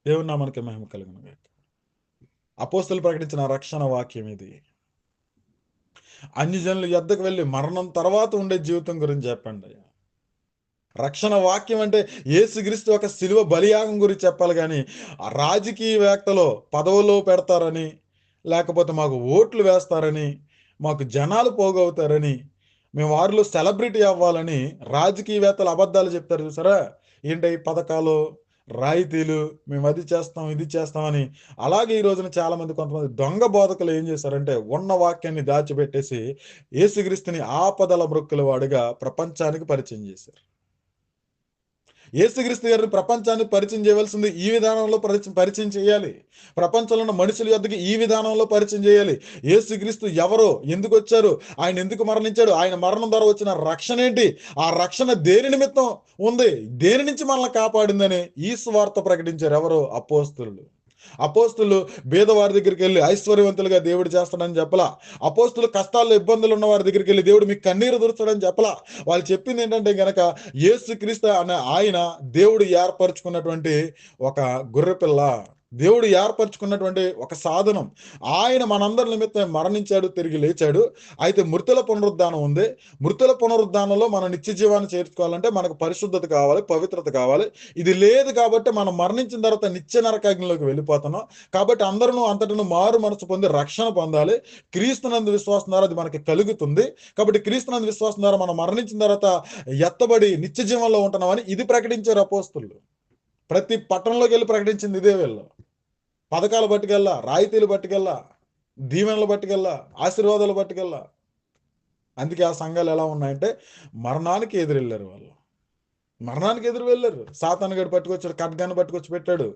దేవుని నామానికి మహిమ కలుగును గాక. అపోస్తలులు ప్రకటించిన రక్షణ వాక్యం ఇది. అన్ని జనుల యొద్దకు వెళ్ళి మరణం తర్వాత ఉండే జీవితం గురించి చెప్పండి. రక్షణ వాక్యం అంటే యేసుక్రీస్తు ఒక శిలువ బలియాగం గురించి చెప్పాలి, కానీ రాజకీయవేత్తలు పదవుల్లో పెడతారని, లేకపోతే మాకు ఓట్లు వేస్తారని, మాకు జనాలు పోగవుతారని, మేము వారిలో సెలబ్రిటీ అవ్వాలని రాజకీయవేత్తలు అబద్ధాలు చెప్తారు చూసారా? ఏంటి పథకాలు, రాయితీలు, మేము అది చేస్తాం ఇది చేస్తామని. అలాగే ఈ రోజున చాలా మంది కొంతమంది దొంగ బోధకులు ఏం చేశారంటే ఉన్న వాక్యాన్ని దాచిపెట్టేసి యేసుక్రీస్తుని ఆపదల బ్రొక్కుల వాడుగా ప్రపంచానికి పరిచయం చేశారు. యేసుక్రీస్తు గారిని ప్రపంచానికి పరిచయం చేయవలసింది ఈ విధానంలో పరిచయం చేయాలి. ప్రపంచంలో ఉన్న మనుషుల యొద్దకు ఈ విధానంలో పరిచయం చేయాలి. యేసుక్రీస్తు ఎవరో, ఎందుకు వచ్చారు, ఆయన ఎందుకు మరణించాడు, ఆయన మరణం ద్వారా వచ్చిన రక్షణ ఏంటి, ఆ రక్షణ దేని నిమిత్తం ఉంది, దేని నుంచి మనల్ని కాపాడిందని ఈ సువార్త ప్రకటించారు ఎవరు? అపోస్తలులు. అపోస్తులు బీదవారి దగ్గరికి వెళ్ళి ఐశ్వర్యవంతులుగా దేవుడు చేస్తాడని చెప్పలా. అపోస్తులు కష్టాల్లో ఇబ్బందులు ఉన్న వారి దగ్గరికి వెళ్ళి దేవుడు మీకు కన్నీరు దురుస్తాడని చెప్పలా. వాళ్ళు చెప్పింది ఏంటంటే గనక యేసుక్రీస్తు అనే ఆయన దేవుడు ఏర్పరచుకున్నటువంటి ఒక గొర్రెపిల్ల, దేవుడు ఏర్పరచుకున్నటువంటి ఒక సాధనం. ఆయన మనందరి నిమిత్తం మరణించాడు, తిరిగి లేచాడు. అయితే మృతుల పునరుద్ధానం ఉంది. మృతుల పునరుద్ధానంలో మన నిత్య జీవాన్ని చేర్చుకోవాలంటే మనకు పరిశుద్ధత కావాలి, పవిత్రత కావాలి. ఇది లేదు కాబట్టి మనం మరణించిన తర్వాత నిత్య నరకాగ్నిలోకి వెళ్ళిపోతున్నాం. కాబట్టి అందరూ అంతటను మారు మనసు పొంది రక్షణ పొందాలి. క్రీస్తునందు విశ్వాసం ద్వారా అది మనకి కలుగుతుంది. కాబట్టి క్రీస్తునందు విశ్వాసం ద్వారా మనం మరణించిన తర్వాత ఎత్తబడి నిత్య జీవంలో ఉంటున్నామని ఇది ప్రకటించారు అపోస్తులు. ప్రతి పట్టణంలోకి వెళ్ళి ప్రకటించింది ఇదే వీళ్ళు. పథకాలు పట్టుకెళ్ళా, రాయితీలు పట్టుకెళ్ళా, దీవెనలు పట్టుకెళ్ళా, ఆశీర్వాదాలు పట్టుకెళ్ళా. అందుకే ఆ సంఘాలు ఎలా ఉన్నాయంటే మరణానికి ఎదురెళ్ళారు వాళ్ళు. మరణానికి ఎదురు వెళ్ళారు. సాతాను గడు పట్టుకొచ్చాడు, ఖడ్గాన్ని పట్టుకొచ్చి పెట్టాడు.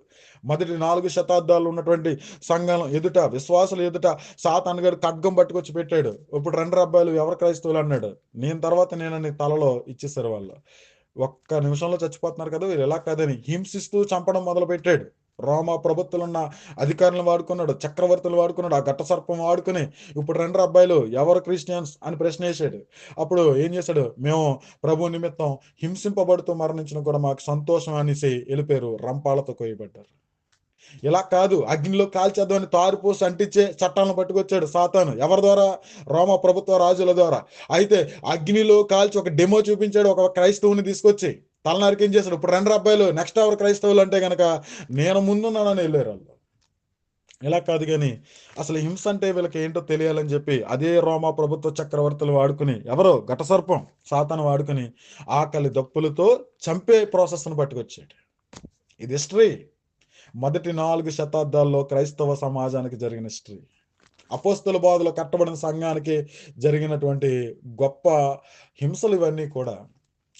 మొదటి 4 శతాబ్దాలు ఉన్నటువంటి సంఘం ఎదుట, విశ్వాసులు ఎదుట సాతాను గడు ఖడ్గం పట్టుకొచ్చి పెట్టాడు. ఇప్పుడు 2 అబ్బాయిలు ఎవరు క్రైస్తవులు అన్నాడు. నేను తర్వాత నేనని తలలో ఇచ్చేసారు వాళ్ళు. ఒక్క నిమిషంలో చచ్చిపోతున్నారు కదా వీరు, ఎలా కాదని హింసిస్తూ చంపడం మొదలు పెట్టాడు. రోమా ప్రభుత్వాలున్న అధికారులను వాడుకున్నాడు, చక్రవర్తులు వాడుకున్నాడు, ఆ ఘట్ట సర్పం వాడుకుని ఇప్పుడు 2 అబ్బాయిలు ఎవరు క్రిస్టియన్స్ అని ప్రశ్న వేసాడు. అప్పుడు ఏం చేశాడు? మేము ప్రభు నిమిత్తం హింసింపబడుతూ మరణించిన కూడా మాకు సంతోషం అనేసి వెళ్ళిపోయారు, రంపాలతో కోయబడ్డారు. ఇలా కాదు, అగ్నిలో కాల్చేద్దామని తారుపోసి అంటించే చట్టాలను పట్టుకొచ్చాడు సాతాను. ఎవరి ద్వారా? రోమా ప్రభుత్వ రాజుల ద్వారా. అయితే అగ్నిలో కాల్చి ఒక డెమో చూపించాడు, ఒక క్రైస్తవుని తీసుకొచ్చి తలనారికి ఏం చేశాడు. ఇప్పుడు 2 అబ్బాయిలు నెక్స్ట్ ఎవరు క్రైస్తవులు అంటే గనక నేను ముందున్నానని వెళ్ళారు వాళ్ళు. ఇలా కాదు, కానీ అసలు హింస అంటే వీళ్ళకి ఏంటో తెలియాలని చెప్పి అదే రోమా ప్రభుత్వ చక్రవర్తులు వాడుకుని, ఎవరో ఘటసర్పం సాతాను వాడుకుని ఆకలి దప్పులతో చంపే ప్రాసెస్ను పట్టుకొచ్చాడు. ఇది హిస్టరీ. మొదటి 4 శతాబ్దాల్లో క్రైస్తవ సమాజానికి జరిగిన హిస్టరీ. అపోస్తల బోధలో కట్టబడిన సంఘానికి జరిగినటువంటి గొప్ప హింసలు ఇవన్నీ కూడా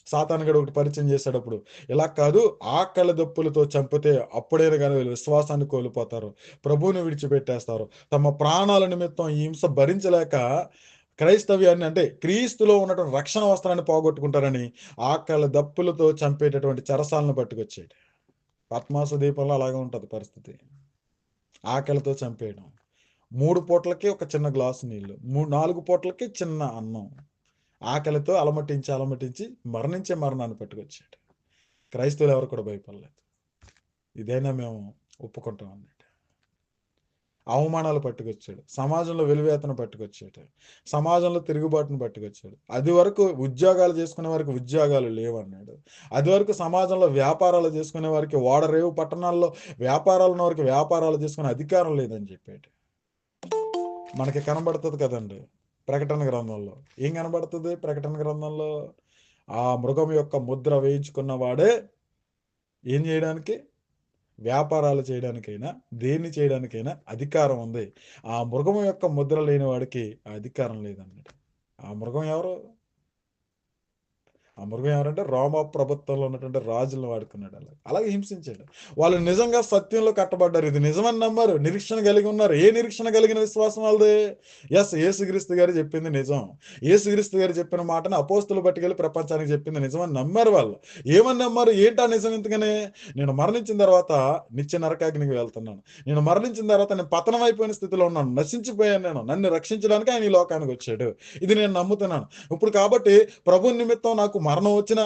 సాతాను గడు ఒకటి పరిచయం చేసేటప్పుడు ఇలా కాదు, ఆకలి దప్పులతో చంపితే అప్పుడైనా కానీ వీళ్ళు విశ్వాసాన్ని కోల్పోతారు, ప్రభువుని విడిచిపెట్టేస్తారు, తమ ప్రాణాల నిమిత్తం ఈ హింస భరించలేక క్రైస్తవ్యాన్ని అంటే క్రీస్తులో ఉన్నటువంటి రక్షణ వస్త్రాన్ని పోగొట్టుకుంటారని ఆకలి దప్పులతో చంపేటటువంటి చెరసాలను పట్టుకొచ్చాడు. పద్మాస దీపంలో అలాగే ఉంటుంది పరిస్థితి. ఆకలితో చంపేయడం, 3 పూటలకి ఒక చిన్న గ్లాసు నీళ్లు, 4 పూటలకి చిన్న అన్నం, ఆకలితో అలమటించి మరణించే మరణాన్ని పట్టుకొచ్చాడు. క్రైస్తవులు ఎవరు కూడా భయపడలేదు. ఇదైనా మేము ఒప్పుకుంటాం అన్నట్టు. అవమానాలు పట్టుకొచ్చాడు, సమాజంలో వెలివేతను పట్టుకొచ్చాడు, సమాజంలో తిరుగుబాటును పట్టుకొచ్చాడు. అది వరకు ఉద్యోగాలు చేసుకునే వారికి ఉద్యోగాలు లేవన్నాడు. అది వరకు సమాజంలో వ్యాపారాలు చేసుకునే వారికి, ఓడరేవు పట్టణాల్లో వ్యాపారాలు ఉన్న వారికి వ్యాపారాలు చేసుకునే అధికారం లేదని చెప్పాడు. మనకి కనబడుతుంది కదండి ప్రకటన గ్రంథంలో. ఏం కనబడుతుంది ప్రకటన గ్రంథంలో? ఆ మృగం యొక్క ముద్ర వేయించుకున్న వాడే ఏం చేయడానికి? వ్యాపారాలు చేయడానికైనా, దేన్ని చేయడానికైనా అధికారం ఉంది. ఆ మృగం యొక్క ముద్ర లేని వాడికి ఆ అధికారం లేదన్నాడు. ఆ మృగం ఎవరు? ఆ మృగం ఎవరంటే రోమా ప్రభుత్వంలో ఉన్నటువంటి రాజులను వాడుకున్నాడు. అలాగే హింసించాడు. వాళ్ళు నిజంగా సత్యంలో కట్టబడ్డారు. ఇది నిజమని నమ్మారు, నిరీక్షణ కలిగి ఉన్నారు. ఏ నిరీక్షణ కలిగిన విశ్వాసం వాళ్ళది? యేసుక్రీస్తు గారు చెప్పింది నిజం. యేసుక్రీస్తు గారు చెప్పిన మాటను అపోస్తులు పట్టుకెళ్ళి ప్రపంచానికి చెప్పింది నిజమని నమ్మారు వాళ్ళు. ఏమని నమ్మారు? ఏంటా నిజం? ఇంతకనే నేను మరణించిన తర్వాత నిత్య నరకాగ్నికి వెళ్తున్నాను, నేను మరణించిన తర్వాత నేను పతనం అయిపోయిన స్థితిలో ఉన్నాను, నశించిపోయాను, నేను నన్ను రక్షించడానికి ఆయన ఈ లోకానికి వచ్చాడు, ఇది నేను నమ్ముతున్నాను. ఇప్పుడు కాబట్టి ప్రభు నిమిత్తం నాకు మరణం వచ్చినా,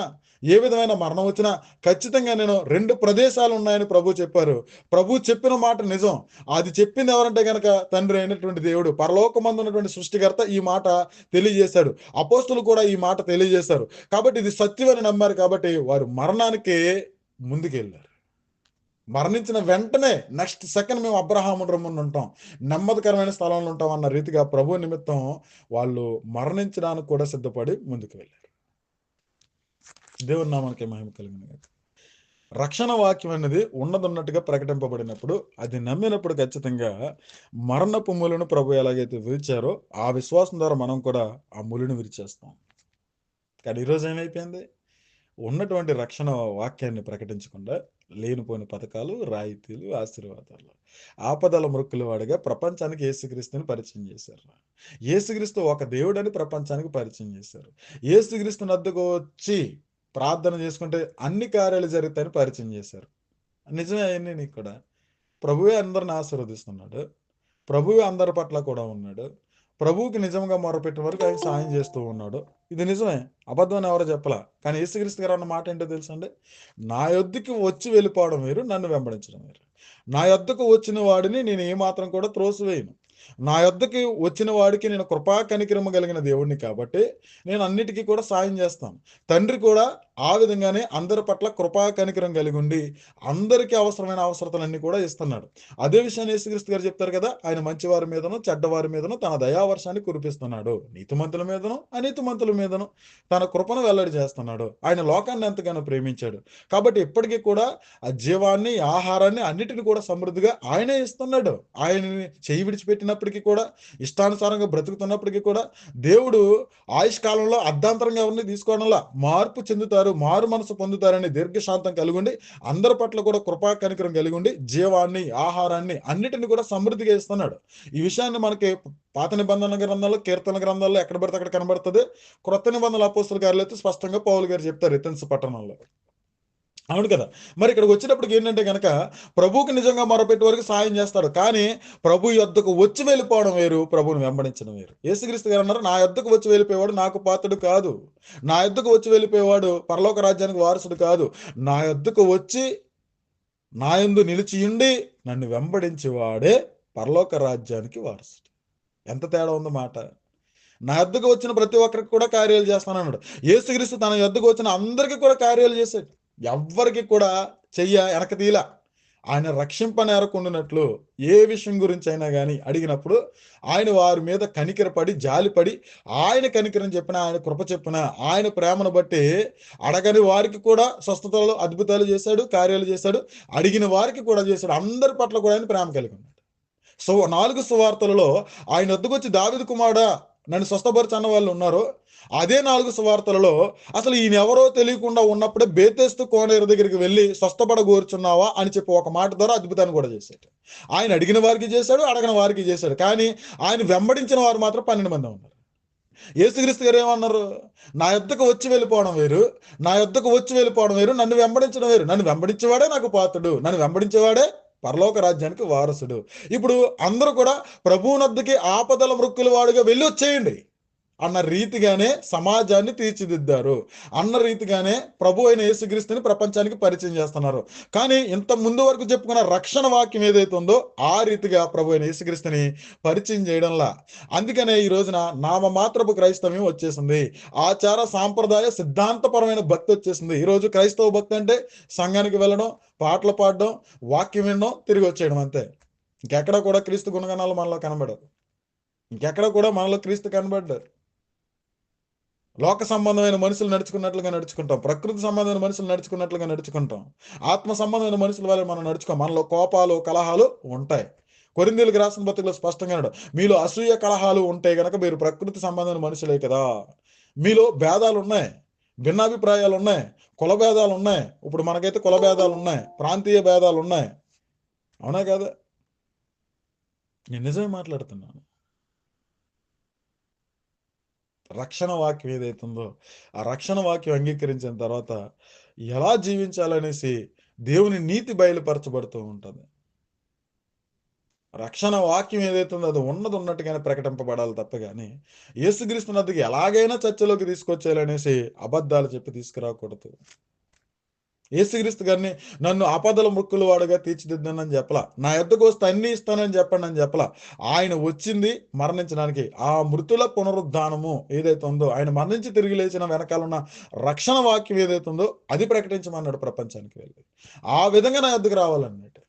ఏ విధమైన మరణం వచ్చినా ఖచ్చితంగా నేను 2 ప్రదేశాలు ఉన్నాయని ప్రభు చెప్పారు. ప్రభు చెప్పిన మాట నిజం. అది చెప్పింది ఎవరంటే గనక తండ్రి అయినటువంటి దేవుడు, పరలోకమందు ఉన్నటువంటి సృష్టికర్త ఈ మాట తెలియజేశాడు. అపోస్తులు కూడా ఈ మాట తెలియజేశారు. కాబట్టి ఇది సత్యమని నమ్మారు. కాబట్టి వారు మరణానికి ముందుకెళ్ళారు. మరణించిన వెంటనే నెక్స్ట్ సెకండ్ మేము అబ్రహాము రమ్మున ఉంటాం, నెమ్మదికరమైన స్థలంలో ఉంటాం అన్న రీతిగా ప్రభు నిమిత్తం వాళ్ళు మరణించడానికి కూడా సిద్ధపడి ముందుకు వెళ్ళారు. దేవుని నామానికి మహిమ కలిగిన గాక. రక్షణ వాక్యం అనేది ఉన్నదన్నట్టుగా ప్రకటింపబడినప్పుడు, అది నమ్మినప్పుడు ఖచ్చితంగా మరణపు ములను ప్రభు ఎలాగైతే విరిచారో ఆ విశ్వాసం ద్వారా మనం కూడా ఆ ములుని విరిచేస్తాం. కానీ ఈరోజు ఏమైపోయింది? ఉన్నటువంటి రక్షణ వాక్యాన్ని ప్రకటించకుండా లేనిపోయిన పథకాలు, రాయితీలు, ఆశీర్వాదాలు, ఆపదల మృక్కుల వాడిగా ప్రపంచానికి యేసుక్రీస్తుని పరిచయం చేశారు. యేసుక్రీస్తు ఒక దేవుడని ప్రపంచానికి పరిచయం చేశారు. యేసుక్రీస్తు వద్దకు వచ్చి ప్రార్థన చేసుకుంటే అన్ని కార్యాలు జరుగుతాయని పరిచయం చేశారు. నిజమే అవన్నీ నీకు కూడా. ప్రభువే అందరిని ఆశీర్వదిస్తున్నాడు. ప్రభువే అందరి పట్ల కూడా ఉన్నాడు. ప్రభువుకి నిజంగా మొరపెట్టిన వరకు ఆయన సాయం చేస్తూ ఉన్నాడు. ఇది నిజమే, అబద్ధం అని ఎవరో చెప్పలా. కానీ యేసుక్రీస్తు గారు అన్న మాట ఏంటో తెలుసండి? నా యొద్దకు వచ్చి వెళ్ళిపోవడం వేరు, నన్ను వెంబడించడం వేరు. నా యొద్దకు వచ్చిన వాడిని నేను ఏమాత్రం కూడా త్రోసివేయను. నా యొద్దకి వచ్చిన వాడికి నేను కృపా కనికరమ కలిగిన దేవుడిని కాబట్టి నేను అన్నిటికీ కూడా సాయం చేస్తాను. తండ్రి కూడా ఆ విధంగానే అందరి పట్ల కృపా కనికరం కలిగి ఉండి అందరికీ అవసరమైన అవసరతలన్నీ కూడా ఇస్తున్నాడు. అదే విషయాన్ని యేసుక్రీస్తు గారు చెప్తారు కదా, ఆయన మంచివారి మీదను చెడ్డవారి మీదను తన దయావర్షాన్ని కురిపిస్తున్నాడు, నీతిమంతుల మీదను అనీతిమంతుల మీదను తన కృపను వెల్లడి చేస్తున్నాడు. ఆయన లోకాన్ని ఎంతగానో ప్రేమించాడు కాబట్టి ఇప్పటికీ కూడా ఆ జీవాన్ని, ఆహారాన్ని అన్నిటిని కూడా సమృద్ధిగా ఆయనే ఇస్తున్నాడు. ఆయనని చేయి విడిచిపెట్టినప్పటికీ కూడా, ఇష్టానుసారంగా బ్రతుకుతున్నప్పటికీ కూడా దేవుడు ఆయుష్కాలంలో అర్ధాంతరంగా ఎవరిని తీసుకోవడంలా మార్పు చెందుతారు, మారు మనసు పొందుతారని దీర్ఘశాంతం కలిగి ఉండి అందరి పట్ల కూడా కృపా కనికరం కలిగి ఉండి జీవాన్ని, ఆహారాన్ని అన్నిటిని కూడా సమృద్ధిగా ఇస్తున్నాడు. ఈ విషయాన్ని మనకి పాత నిబంధన గ్రంథాల్లో, కీర్తన గ్రంథాల్లో ఎక్కడ పడితే అక్కడ కనబడుతుంది. క్రొత్త నిబంధనల అపోస్తల కార్యాలు అయితే స్పష్టంగా పౌలు గారు చెప్తారు ఎథెన్స్ పట్టణంలో. అవును కదా. మరి ఇక్కడికి వచ్చేటప్పటికి ఏంటంటే కనుక ప్రభువుకి నిజంగా మొరపెట్టే వరకు సాయం చేస్తాడు. కానీ ప్రభు యొద్దకు వచ్చి వెళ్ళిపోవడం వేరు, ప్రభువుని వెంబడించడం వేరు. యేసుక్రీస్తు గారు అన్నారు, నా యొద్దకు వచ్చి వెళ్ళిపోయేవాడు నాకు పాత్రుడు కాదు, నా యొద్దకు వచ్చి వెళ్ళిపోయేవాడు పరలోక రాజ్యానికి వారసుడు కాదు, నా యొద్దకు వచ్చి నా యందు నిలిచియుండి నన్ను వెంబడించేవాడే పరలోక రాజ్యానికి వారసుడు. ఎంత తేడా ఉంది మాట. నా యొద్దకు వచ్చిన ప్రతి ఒక్కరికి కూడా కార్యాలు చేస్తానన్నాడు. యేసుక్రీస్తు తన యొద్దకు వచ్చిన అందరికీ కూడా కార్యాలు చేశాడు. ఎవ్వరికి కూడా చెయ్య వెనక తీలా. ఆయన రక్షింపనేరకుండానట్లు ఏ విషయం గురించి అయినా కానీ అడిగినప్పుడు ఆయన వారి మీద కనికరపడి జాలిపడి ఆయన కనికరం చెప్పిన, ఆయన కృప చెప్పిన, ఆయన ప్రేమను బట్టి అడగని వారికి కూడా స్వస్థతలు, అద్భుతాలు చేశాడు, కార్యాలు చేశాడు. అడిగిన వారికి కూడా చేశాడు. అందరి పట్ల కూడా ఆయన ప్రేమ కలిగి ఉన్నాడు. సో 4 సువార్తలలో ఆయన వద్దకు వచ్చి దావీదు కుమారుడా నన్ను స్వస్థపరచు అన్న వాళ్ళు ఉన్నారు. అదే 4 సువార్తలలో అసలు ఈయన ఎవరో తెలియకుండా ఉన్నప్పుడే బేతేస్తు కోనేరు దగ్గరికి వెళ్ళి స్వస్థపడగోరుచున్నావా అని చెప్పి ఒక మాట ద్వారా అద్భుతాన్ని కూడా చేశాడు. ఆయన అడిగిన వారికి చేశాడు, అడగని వారికి చేశాడు. కానీ ఆయన వెంబడించిన వారు మాత్రం 12 మంది ఉన్నారు. యేసుక్రీస్తు గారు ఏమన్నారు? నా యొద్దకు వచ్చి వెళ్ళిపోవడం వేరు, నా యొద్దకు వచ్చి వెళ్ళిపోవడం వేరు, నన్ను వెంబడించడం వేరు. నన్ను వెంబడించేవాడే నాకు పాత్రుడు, నన్ను వెంబడించేవాడే పరలోక రాజ్యానికి వారసుడు. ఇప్పుడు అందరూ కూడా ప్రభువునొద్దకి ఆపదల మృక్కుల వాడుగా వెళ్ళి వచ్చేయండి అన్న రీతిగానే సమాజాన్ని తీర్చిదిద్దారు. అన్న రీతిగానే ప్రభు అయిన యేసుక్రీస్తుని ప్రపంచానికి పరిచయం చేస్తున్నారు. కానీ ఇంత ముందు వరకు చెప్పుకున్న రక్షణ వాక్యం ఏదైతే ఉందో ఆ రీతిగా ప్రభు అయిన యేసుక్రీస్తుని పరిచయం చేయడంలా. అందుకనే ఈ రోజున నామమాత్రపు క్రైస్తవ్యం వచ్చేసింది. ఆచార సాంప్రదాయ సిద్ధాంతపరమైన భక్తి వచ్చేసింది. ఈరోజు క్రైస్తవ భక్తి అంటే సంఘానికి వెళ్ళడం, పాటలు పాడడం, వాక్యం వినడం, తిరిగి వచ్చేయడం అంతే. ఇంకెక్కడ కూడా క్రీస్తు గుణగణాలు మనలో కనబడవు. ఇంకెక్కడ కూడా మనలో క్రీస్తు కనబడ్డారు. లోక సంబంధమైన మనుషులు నడుచుకున్నట్లుగా నడుచుకుంటాం, ప్రకృతి సంబంధమైన మనుషులు నడుచుకున్నట్లుగా నడుచుకుంటాం, ఆత్మ సంబంధమైన మనుషుల వల్ల మనం నడుచుకోం. మనలో కోపాలు కలహాలు ఉంటాయి. కొరింథీయులకు రాసిన పత్రికలో స్పష్టంగా ఉన్నాడు, మీలో అసూయ కలహాలు ఉంటే గనక మీరు ప్రకృతి సంబంధమైన మనుషులే కదా. మీలో భేదాలు ఉన్నాయి, భిన్నాభిప్రాయాలు ఉన్నాయి, కుల భేదాలు ఉన్నాయి. ఇప్పుడు మనకైతే కుల భేదాలు ఉన్నాయి, ప్రాంతీయ భేదాలు ఉన్నాయి. అవునా కదా? నేను నిజమే మాట్లాడుతున్నాను. రక్షణ వాక్యం ఏదైతుందో ఆ రక్షణ వాక్యం అంగీకరించిన తర్వాత ఎలా జీవించాలనేసి దేవుని నీతి బయలుపరచబడుతూ ఉంటుంది. రక్షణ వాక్యం ఏదైతుందో అది ఉన్నది ఉన్నట్టుగానే ప్రకటింపబడాలి తప్ప కానీ యేసుక్రీస్తు నద్దకు ఎలాగైనా చర్చలోకి తీసుకొచ్చేయాలనేసి అబద్ధాలు చెప్పి తీసుకురాకూడదు. యేసుక్రీస్తు గారిని నన్ను ఆపదల మృక్కులు వాడుగా తీర్చిదిద్దానని చెప్పలా, నా యొద్దకు వస్తే అన్ని ఇస్తానని చెప్పండి అని చెప్పలా. ఆయన వచ్చింది మరణించడానికి. ఆ మృతుల పునరుద్ధానము ఏదైతే ఉందో, ఆయన మరణించి తిరిగి లేచిన వెనకాల ఉన్న రక్షణ వాక్యం ఏదైతే ఉందో అది ప్రకటించమన్నాడు ప్రపంచానికి వెళ్ళి. ఆ విధంగా నా యొద్దకు రావాలన్నట్టు.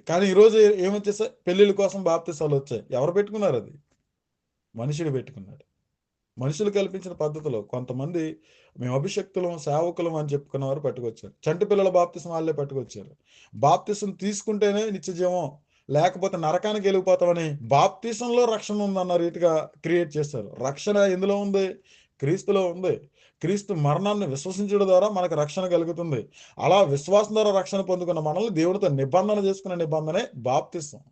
కానీ ఈరోజు ఏమొచ్చేసాయి, పెళ్లిళ్ళ కోసం బాప్తిసాలు వచ్చాయి. ఎవరు పెట్టుకున్నారు? అది మనుషుడు పెట్టుకున్నాడు. మనుషులు కల్పించిన పద్ధతిలో కొంతమంది మేము అభిషక్తులం సేవకులం అని చెప్పుకున్న వారు పట్టుకొచ్చారు. చంటి పిల్లల బాప్తిసం వాళ్ళే పట్టుకొచ్చారు. బాప్తిసం తీసుకుంటేనే నిత్యజీవం, లేకపోతే నరకానికి వెళ్ళిపోతామని బాప్తిసంలో రక్షణ ఉందన్న రీతిగా క్రియేట్ చేస్తారు. రక్షణ ఎందులో ఉంది? క్రీస్తులో ఉంది. క్రీస్తు మరణాన్ని విశ్వసించడం ద్వారా మనకు రక్షణ కలుగుతుంది. అలా విశ్వాసం ద్వారా రక్షణ పొందుకున్న మనల్ని దేవుడితో నిబంధన చేసుకున్న నిబంధనే బాప్తిసం.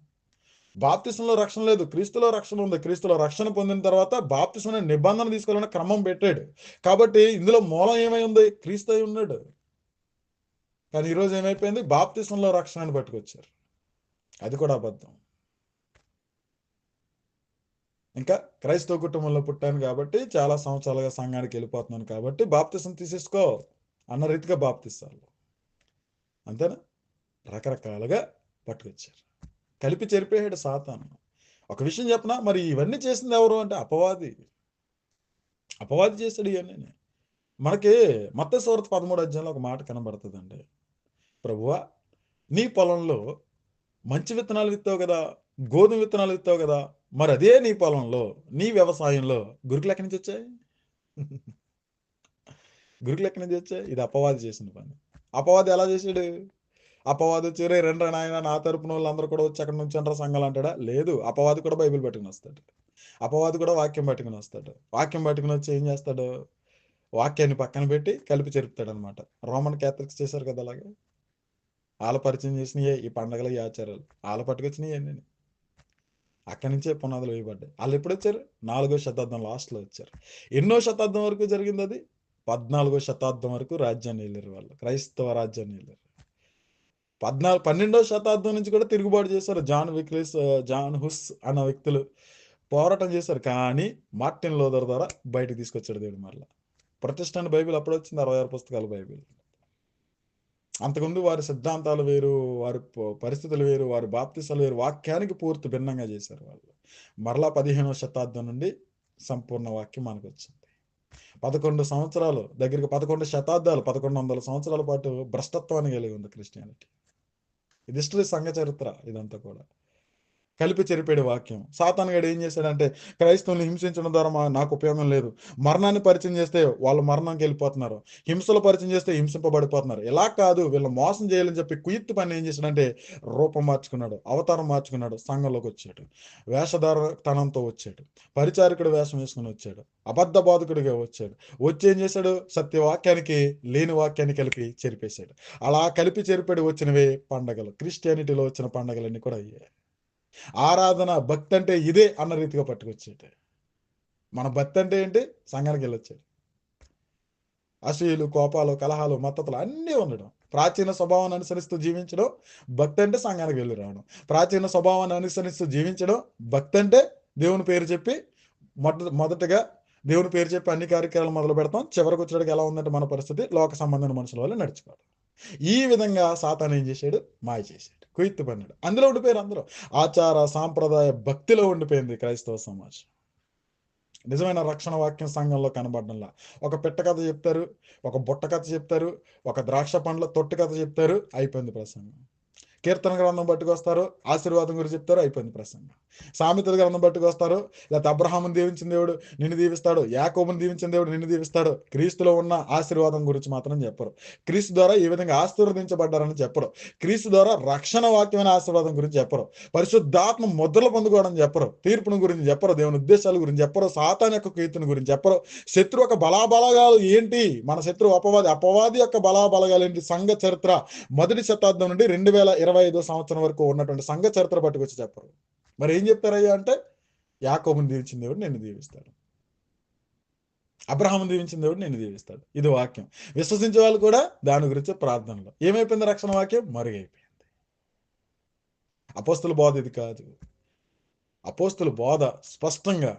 బాప్తిసంలో రక్షణ లేదు, క్రీస్తులో రక్షణ ఉంది. క్రీస్తులో రక్షణ పొందిన తర్వాత బాప్తిసం నిబంధన తీసుకోవాలని క్రమం పెట్టాడు. కాబట్టి ఇందులో మూలం ఏమై ఉంది? క్రీస్తు అయి ఉన్నాడు. కానీ ఈరోజు ఏమైపోయింది? బాప్తిసంలో రక్షణను పట్టుకొచ్చారు. అది కూడా అబద్ధం. ఇంకా క్రైస్తవ కుటుంబంలో పుట్టాను కాబట్టి చాలా సంవత్సరాలుగా సంఘానికి వెళ్ళిపోతున్నాను కాబట్టి బాప్తిసం తీసేసుకో అన్న రీతిగా బాప్తిస్తారు. అంతేనా? రకరకాలుగా పట్టుకొచ్చారు. కలిపి చెరిపేసాడు సాతాను. ఒక విషయం చెప్పనా, మరి ఇవన్నీ చేసింది ఎవరు అంటే అపవాది. అపవాది చేశాడు ఇవన్నీ. మనకి మత్తయి సువార్త 13వ అధ్యాయంలో ఒక మాట కనబడుతుందండి. ప్రభువా, నీ పొలంలో మంచి విత్తనాలు విత్తావు కదా, గోధుమ విత్తనాలు విత్తావు కదా, మరి అదే నీ పొలంలో నీ వ్యవసాయంలో గురుకులు ఎక్కడి నుంచి వచ్చాయి? గురుకులు ఎక్కడి నుంచి వచ్చాయి? ఇది అపవాది చేసిన పని. అపవాది ఎలా చేశాడు? అపవాది వచ్చి రే రెండు నాయన నా తరపున వాళ్ళందరూ కూడా వచ్చి అక్కడ నుంచి అంటారా సంఘాలు అంటాడా? లేదు. అపవాది కూడా బైబిల్ పట్టుకుని వస్తాడు. అపవాది కూడా వాక్యం పట్టుకుని వస్తాడు. వాక్యం పట్టుకుని వచ్చి ఏం చేస్తాడు? వాక్యాన్ని పక్కన పెట్టి కలిపి చెరుపుతాడు అనమాట. రోమన్ క్యాథలిక్స్ చేశారు కదా అలాగే. వాళ్ళ పరిచయం చేసినయే ఈ పండగలు, ఈ ఆచారాలు వాళ్ళ పట్టుకొచ్చినాయి అన్నీ. అక్కడి నుంచే పునాదులు వేయబడ్డాయి. వాళ్ళు ఎప్పుడు వచ్చారు? 4వ శతాబ్దం లాస్ట్లో వచ్చారు. ఎన్నో శతాబ్దం వరకు జరిగింది అది? 14వ శతాబ్దం వరకు రాజ్యాన్ని వెళ్ళారు వాళ్ళు, క్రైస్తవ రాజ్యాన్ని వెళ్ళారు. 12వ శతాబ్దం నుంచి కూడా తిరుగుబాటు చేశారు. జాన్ హుస్ అన్న వ్యక్తులు పోరాటం చేశారు. కానీ మార్టిన్ లూథర్ ద్వారా బయటకు తీసుకొచ్చాడు దేవుడు. మరలా ప్రొటెస్టెంట్ బైబిల్ అప్పుడు వచ్చింది, 66 పుస్తకాల బైబిల్. అంతకుముందు వారి సిద్ధాంతాలు వేరు, వారి పరిస్థితులు వేరు, వారి బాప్తిసాలు వేరు, వాక్యానికి పూర్తి భిన్నంగా చేశారు వాళ్ళు. మరలా 15వ శతాబ్దం నుండి సంపూర్ణ వాక్యం మనకు వచ్చింది. 11 సంవత్సరాలు, దగ్గరికి 11 శతాబ్దాలు, 1100 సంవత్సరాల పాటు భ్రష్టత్వాన్ని కలిగి ఉంది క్రిస్టియానిటీ. ఇది హిస్టరీ, సంఘ చరిత్ర ఇదంతా కూడా. కలిపి చెరిపేడు వాక్యం. సాతాను గాడు ఏం చేశాడంటే, క్రైస్తవుల్ని హింసించడం ద్వారా నాకు ఉపయోగం లేదు, మరణాన్ని పరిచయం చేస్తే వాళ్ళు మరణంకి వెళ్ళిపోతున్నారు, హింసలు పరిచయం చేస్తే హింసింపబడిపోతున్నారు, ఇలా కాదు వీళ్ళని మోసం చేయాలని చెప్పి కుయుక్తి పని ఏం చేశాడంటే రూపం మార్చుకున్నాడు, అవతారం మార్చుకున్నాడు, సంఘంలోకి వచ్చాడు, వేషధారతనంతో వచ్చాడు, పరిచారకుడు వేషం వేసుకుని వచ్చాడు, అబద్ధ బాధకుడిగా వచ్చాడు. వచ్చి ఏం చేశాడు? సత్యవాక్యానికి లేని వాక్యాన్ని కలిపి చెరిపేశాడు. అలా కలిపి చెరిపేడు వచ్చినవే పండగలు. క్రిస్టియానిటీలో వచ్చిన పండగలన్నీ కూడా అయ్యాయి. ఆరాధన, భక్తి అంటే ఇదే అన్న రీతిగా పట్టుకొచ్చేట. మన భక్తి అంటే ఏంటి? సంఘానికి వెళ్ళొచ్చాడు. అసూయలు, కోపాలు, కలహాలు, మత్తతులు అన్నీ ఉండడం, ప్రాచీన స్వభావాన్ని అనుసరిస్తూ జీవించడం భక్తి అంటే సంఘానికి వెళ్ళి రావడం. ప్రాచీన స్వభావాన్ని అనుసరిస్తూ జీవించడం భక్తి అంటే దేవుని పేరు చెప్పి మొదటగా దేవుని పేరు చెప్పి అన్ని కార్యక్రమాలు మొదలు పెడతాం. చివరికి వచ్చేటికి ఎలా ఉందంటే మన పరిస్థితి లోక సంబంధమైన మనుషుల వల్ల నడుచుకోవడం. ఈ విధంగా సాతాను ఏం చేశాడు? మాయ చేశాడు, కుయుక్తి పన్నాడు. అందులో ఉండిపోయారు అందరూ. ఆచార సాంప్రదాయ భక్తిలో ఉండిపోయింది క్రైస్తవ సమాజం. నిజమైన రక్షణ వాక్యం సంఘంలో కనబడడంలా. ఒక పిట్ట కథ చెప్తారు, ఒక బుట్ట కథ చెప్తారు, ఒక ద్రాక్ష పండ్ల తొట్టు కథ చెప్తారు, అయిపోయింది ప్రసంగం. కీర్తన గ్రంథం పట్టుకొస్తారు, ఆశీర్వాదం గురించి చెప్తారు, అయిపోయింది ప్రసంగం. సామెతల గ్రంథం పట్టుకొస్తారు, లేకపోతే అబ్రహాముని దీవించిన దేవుడు నిన్ను దీవిస్తాడు, యాకోబుని దీవించిన దేవుడు నిన్ను దీవిస్తాడు. క్రీస్తులో ఉన్న ఆశీర్వాదం గురించి మాత్రం చెప్పరు. క్రీస్తు ద్వారా ఈ విధంగా ఆశీర్వదించబడ్డారని చెప్పరు. క్రీస్తు ద్వారా రక్షణ వాక్యమైన ఆశీర్వాదం గురించి చెప్పరు. పరిశుద్ధాత్మ ముద్రలు పొందుకోవడం చెప్పరు. తీర్పును గురించి చెప్పరు. దేవుని ఉద్దేశాల గురించి చెప్పరు. సాతాన్ యొక్క కీర్తిని గురించి చెప్పరు. శత్రు యొక్క బలాబలగాలు ఏంటి, మన శత్రు అపవాది యొక్క బలాబలగాలు ఏంటి, సంఘ చరిత్ర మొదటి శతాబ్దం నుండి 2025 సంవత్సరం వరకు ఉన్నటువంటి సంఘ చరిత్ర పట్టుకొచ్చి చెప్పరు. మరి ఏం చెప్తారయ్యా అంటే, యాకోబుని దీవించిన దేవుడు నిన్ను దీవిస్తాడు, అబ్రహాముని దీవించిన దేవుడు నిన్ను దీవిస్తాడు. ఇది వాక్యం. విశ్వసించే వాళ్ళు కూడా దాని గురించి ప్రార్థనలో ఏమైపోయింది, రక్షణ వాక్యం మరుగైపోయింది. అపోస్తుల బోధ ఇది కాదు. అపోస్తుల బోధ స్పష్టంగా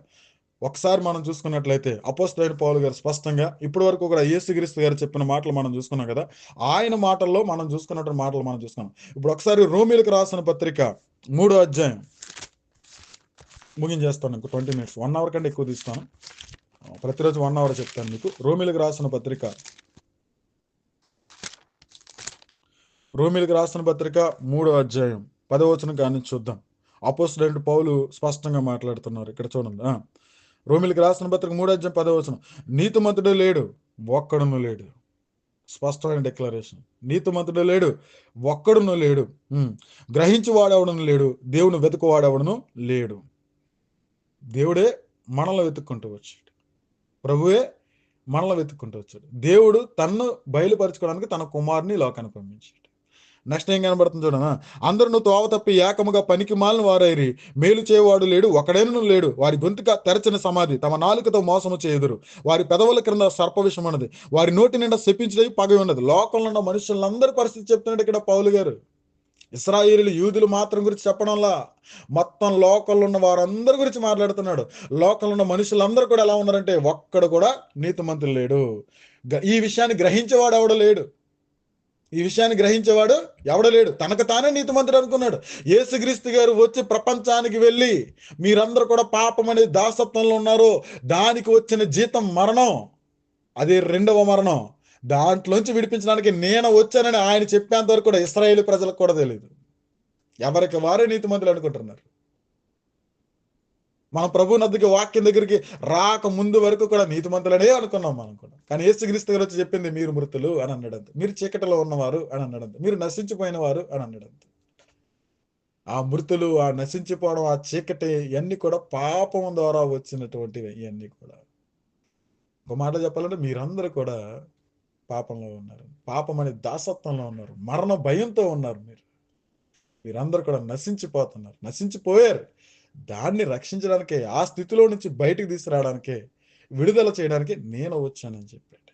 ఒకసారి మనం చూసుకున్నట్లయితే అపోస్తలుడైన పౌలు గారు స్పష్టంగా ఇప్పటి వరకు కూడా యేసుక్రీస్తు గారు చెప్పిన మాటలు మనం చూసుకున్నాం కదా, ఆయన మాటల్లో మనం చూసుకున్నటువంటి మాటలు మనం చూసుకున్నాం. ఇప్పుడు ఒకసారి రోమీలకు రాసిన పత్రిక 3వ అధ్యాయం ముగించేస్తాను. ఇంకో 20 minutes, 1 hour కంటే ఎక్కువ తీస్తాను. ప్రతిరోజు 1 hour చెప్తాను మీకు. రోమీలకు రాసిన పత్రిక 3వ అధ్యాయం 10వ వచనం కానీ చూద్దాం. అపోస్తలుడైన పౌలు స్పష్టంగా మాట్లాడుతున్నారు. ఇక్కడ చూడండి. రోమీలకు రాసిన పత్రిక 3వ అధ్యాయం 10వ వచనం, నీతిమంతుడు లేడు, ఒక్కడును లేడు. స్పష్టమైన డిక్లరేషన్. నీతిమంతుడు లేడు, ఒక్కడును లేడు. గ్రహించి వాడవడను లేడు, దేవుని వెతుకువాడవడను లేడు. దేవుడే మనల్ని వెతుక్కుంటూ వచ్చాడు. ప్రభువే మనల్ని వెతుక్కుంటూ వచ్చాడు. దేవుడు తన్ను బయలుపరచుకోవడానికి తన కుమారుని లోకానికి పంపించాడు. నెక్స్ట్ ఏం కనబడుతుంది చూడనా, అందరూ నువ్వు తోవ తప్పి ఏకముగా పనికి మాలిన వారైరి, మేలు చేయవాడు లేడు, ఒకడైనను లేడు. వారి గొంతుక తెరచిన సమాధి, తమ నాలుకతో మోసము చేయుదురు. వారి పెదవుల క్రింద సర్ప విషం ఉన్నది, వారి నోటి నిండా శపించడం పగ ఉన్నది. లోకంలో ఉన్న మనుషులందరి పరిస్థితి చెప్తున్నాడు ఇక్కడ పౌలు గారు. ఇశ్రాయేలు యూదులు మాత్రం గురించి చెప్పడంలా, మొత్తం లోకంలో ఉన్న వారందరి గురించి మాట్లాడుతున్నాడు. లోకంలో ఉన్న మనుషులందరూ కూడా ఎలా ఉన్నారంటే, ఒక్కడు కూడా నీతిమంతులు లేడు. ఈ విషయాన్ని గ్రహించేవాడు ఎవడు లేడు. ఈ విషయాన్ని గ్రహించేవాడు ఎవడ లేడు. తనకు తానే నీతిమంతుడు అనుకున్నాడు. యేసుక్రీస్తు గారు వచ్చి ప్రపంచానికి వెళ్ళి, మీరందరూ కూడా పాపం అనే దాసత్వంలో ఉన్నారు, దానికి వచ్చిన జీతం మరణం, అది 2వ మరణం, దాంట్లోంచి విడిపించడానికి నేను వచ్చానని ఆయన చెప్పేంత వరకు కూడా ఇశ్రాయేలు ప్రజలకు కూడా తెలియదు. ఎవరికి వారే నీతిమంతులు అనుకుంటున్నారు. మన ప్రభు నద్దకి వాక్యం దగ్గరికి రాక ముందు వరకు కూడా నీతిమంతులనే అనుకున్నాం మనం కూడా. కానీ యేసుక్రీస్తు గారు వచ్చి చెప్పింది, మీరు మృతులు అని అన్నాడంత, మీరు చీకటిలో ఉన్నవారు అని అన్నాడంత, మీరు నశించిపోయిన వారు అని అన్నాడంత. ఆ మృతులు, ఆ నశించిపోవడం, ఆ చీకటి, ఇవన్నీ కూడా పాపం ద్వారా వచ్చినటువంటివి. ఇవన్నీ కూడా ఒక మాట చెప్పాలంటే మీరందరూ కూడా పాపంలో ఉన్నారు, పాపం అనే దాసత్వంలో ఉన్నారు, మరణ భయంతో ఉన్నారు. మీరందరూ కూడా నశించిపోతున్నారు, నశించిపోయారు. దాన్ని రక్షించడానికే, ఆ స్థితిలో నుంచి బయటికి తీసుకురావడానికే, విడుదల చేయడానికి నేను వచ్చానని చెప్పాడు.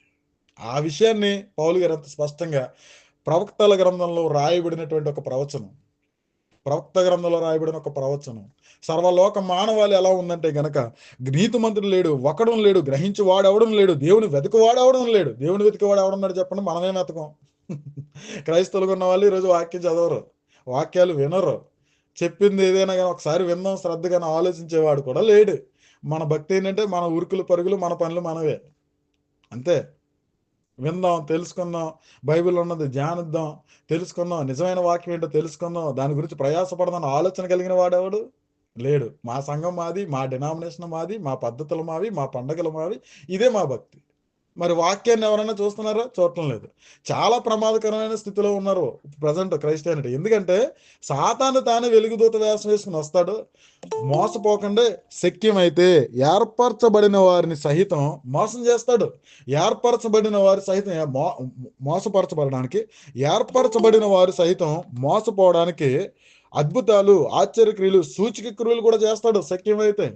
ఆ విషయాన్ని పౌలు గారు అంత స్పష్టంగా ప్రవక్తల గ్రంథంలో రాయబడినటువంటి ఒక ప్రవచనం, ప్రవక్త గ్రంథంలో రాయబడిన ఒక ప్రవచనం, సర్వలోక మానవాళి ఎలా ఉందంటే గనక, నీతిమంతుడు లేడు, ఒకడం లేడు, గ్రహించి వాడవడం లేడు, దేవుని వెతుకువాడవడం లేడు. దేవుని వెతుకువాడు ఎవడన్నాడు చెప్పండి? మనమే వెతకం. క్రైస్తవులుగా ఉన్న వాళ్ళు ఈరోజు వాక్యం చదవరు, వాక్యాలు వినరు. చెప్పింది ఏదైనా కానీ ఒకసారి విందాం శ్రద్ధగా ఆలోచించేవాడు కూడా లేడు. మన భక్తి ఏంటంటే మన ఉరుకులు పరుగులు, మన పనులు మనవే, అంతే. విందాం, తెలుసుకుందాం, బైబిల్ ఉన్నది ధ్యానిద్దాం, తెలుసుకుందాం, నిజమైన వాక్యం ఏంటో తెలుసుకుందాం, దాని గురించి ప్రయాసపడదాం ఆలోచన కలిగిన వాడెవడు లేడు. మా సంఘం మాది, మా డినామినేషన్ మాది, మా పద్ధతులు మావి, మా పండగలు మావి, ఇదే మా భక్తి. మరి వాక్యాన్ని ఎవరైనా చూస్తున్నారో? చూడటం లేదు. చాలా ప్రమాదకరమైన స్థితిలో ఉన్నారు ప్రజెంట్ క్రైస్టియానిటీ. ఎందుకంటే సాతాను తానే వెలుగుదూత వేషం వేసుకుని వస్తాడు. మోసపోకండి, శక్యమైతే ఏర్పరచబడిన వారిని సహితం మోసం చేస్తాడు. ఏర్పరచబడిన వారి సహితం మోసపరచబడడానికి, ఏర్పరచబడిన వారు సహితం మోసపోవడానికి అద్భుతాలు, ఆశ్చర్యక్రియలు, సూచక క్రియలు కూడా చేస్తాడు శక్యమైతే.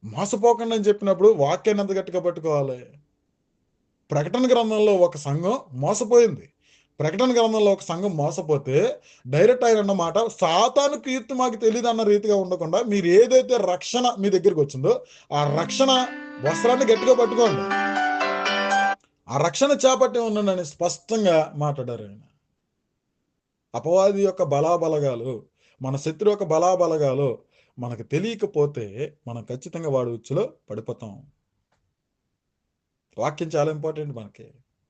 మోసపోకండి అని చెప్పినప్పుడు వాక్యాన్ని ఎంత గట్టిగా పట్టుకోవాలి. ప్రకటన గ్రంథంలో ఒక సంఘం మోసపోయింది. ప్రకటన గ్రంథంలో ఒక సంఘం మోసపోతే డైరెక్ట్ ఆయన అన్నమాట, సాతాను కీర్తి మాకు తెలియదు అన్న రీతిగా ఉండకుండా, మీరు ఏదైతే రక్షణ మీ దగ్గరికి వచ్చిందో ఆ రక్షణ వస్త్రాన్ని గట్టిగా పట్టుకోండి, ఆ రక్షణ చేపట్టి ఉండండి అని స్పష్టంగా మాట్లాడారు ఆయన. అపవాది యొక్క బలాబలగాలు, మన శత్రు యొక్క బలాబలగాలు మనకు తెలియకపోతే మనం ఖచ్చితంగా వాడి ఉచ్చులో పడిపోతాం. వాక్యం చాలా ఇంపార్టెంట్ మనకి.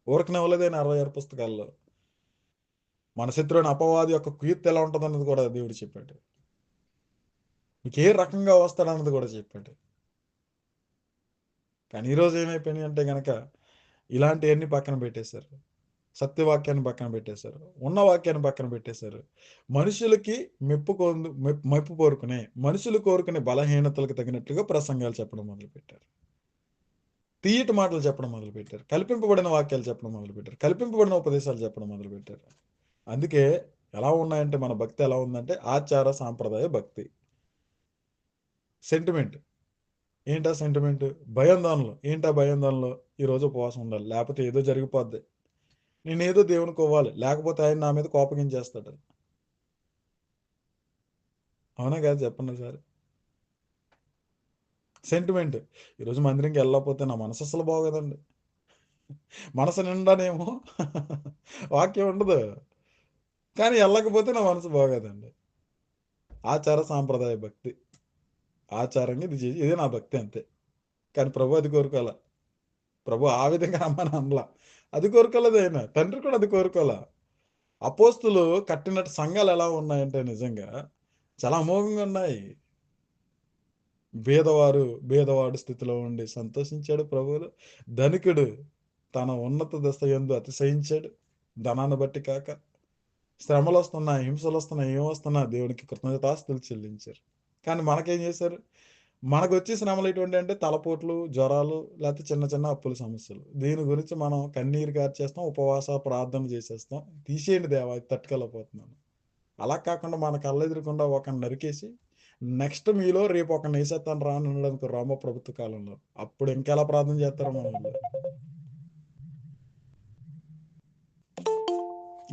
ఊరకనే వల్లదే 66 పుస్తకాల్లో మన శత్రువుని అపవాది యొక్క కీర్తి ఎలా ఉంటుంది అన్నది కూడా దేవుడు చెప్పాడు. మీకు ఏ రకంగా వస్తాడన్నది కూడా చెప్పాడు. కానీ ఈరోజు ఏమైపోయినాయి అంటే కనుక ఇలాంటివన్నీ పక్కన పెట్టేశారు. సత్యవాక్యాన్ని పక్కన పెట్టేశారు. ఉన్న వాక్యాన్ని పక్కన పెట్టేశారు. మనుషులకి మెప్పు కోరుకునే, మనుషులు కోరుకునే బలహీనతలకు తగినట్లుగా ప్రసంగాలు చెప్పడం మొదలుపెట్టారు. తీయటి మాటలు చెప్పడం మొదలుపెట్టారు. కల్పింపబడిన వాక్యాలు చెప్పడం మొదలుపెట్టారు. కల్పింపబడిన ఉపదేశాలు చెప్పడం మొదలుపెట్టారు. అందుకే ఎలా ఉన్నాయంటే మన భక్తి ఎలా ఉందంటే ఆచార సాంప్రదాయ భక్తి. సెంటిమెంట్ ఏంటా సెంటిమెంట్? భయాందోళనలు ఏంటా భయాందోళనలు? ఈరోజు ఉపవాసం ఉండాలి, లేకపోతే ఏదో జరిగిపోద్ది, నేనేదో దేవునికి ఇవ్వాలి, లేకపోతే ఆయన నా మీద కోపగించేస్తాడు. అవునా కాదు చెప్పండి సార్? సెంటిమెంట్. ఈరోజు మందిరంకి వెళ్ళకపోతే నా మనసు అసలు బాగోదండి. మనసు నిండానేమో వాక్యం ఉండదు, కానీ వెళ్ళకపోతే నా మనసు బాగోదండి. ఆచార సాంప్రదాయ భక్తి. ఆచారంగా ఇది చేసి ఇదే నా భక్తి అంతే. కానీ ప్రభు అది కోరుకోవాలా. ప్రభు ఆ విధంగా రమ్మని అనలా. అది కోరుకోలేదు ఆయన. తండ్రి కూడా అది కోరుకోవాలా. అపోస్తులు కట్టినట్టు సంఘాలు ఎలా ఉన్నాయంటే నిజంగా చాలా అమోఘంగా ఉన్నాయి. బీదవాడు స్థితిలో ఉండి సంతోషించాడు ప్రభువులు. ధనికుడు తన ఉన్నత దశ యందు అతిశయించాడు, ధనాన్ని బట్టి కాక. శ్రమలు వస్తున్నా, హింసలు వస్తున్నా, ఏం వస్తున్నా దేవునికి కృతజ్ఞతాస్తుతులు చెల్లించారు. కానీ మనకేం చేశారు? మనకు వచ్చే శ్రమలు ఎటువంటి అంటే తలపోట్లు, జ్వరాలు, లేకపోతే చిన్న చిన్న అప్పుల సమస్యలు. దీని గురించి మనం కన్నీరు కార్చేస్తాం, ఉపవాస ప్రార్థన చేసేస్తాం. తీసేయండి దేవా, ఇది తట్టుకెళ్ళిపోతున్నాను. అలా కాకుండా మన కళ్ళెదురకుండా ఒక నరికేసి నెక్స్ట్ మీలో రేపు ఒక నేసేస్తాను రా అని అనడానికి రోమ ప్రభుత్వ కాలంలో అప్పుడు ఇంకెలా ప్రార్థన చేస్తారో మన వాళ్ళు.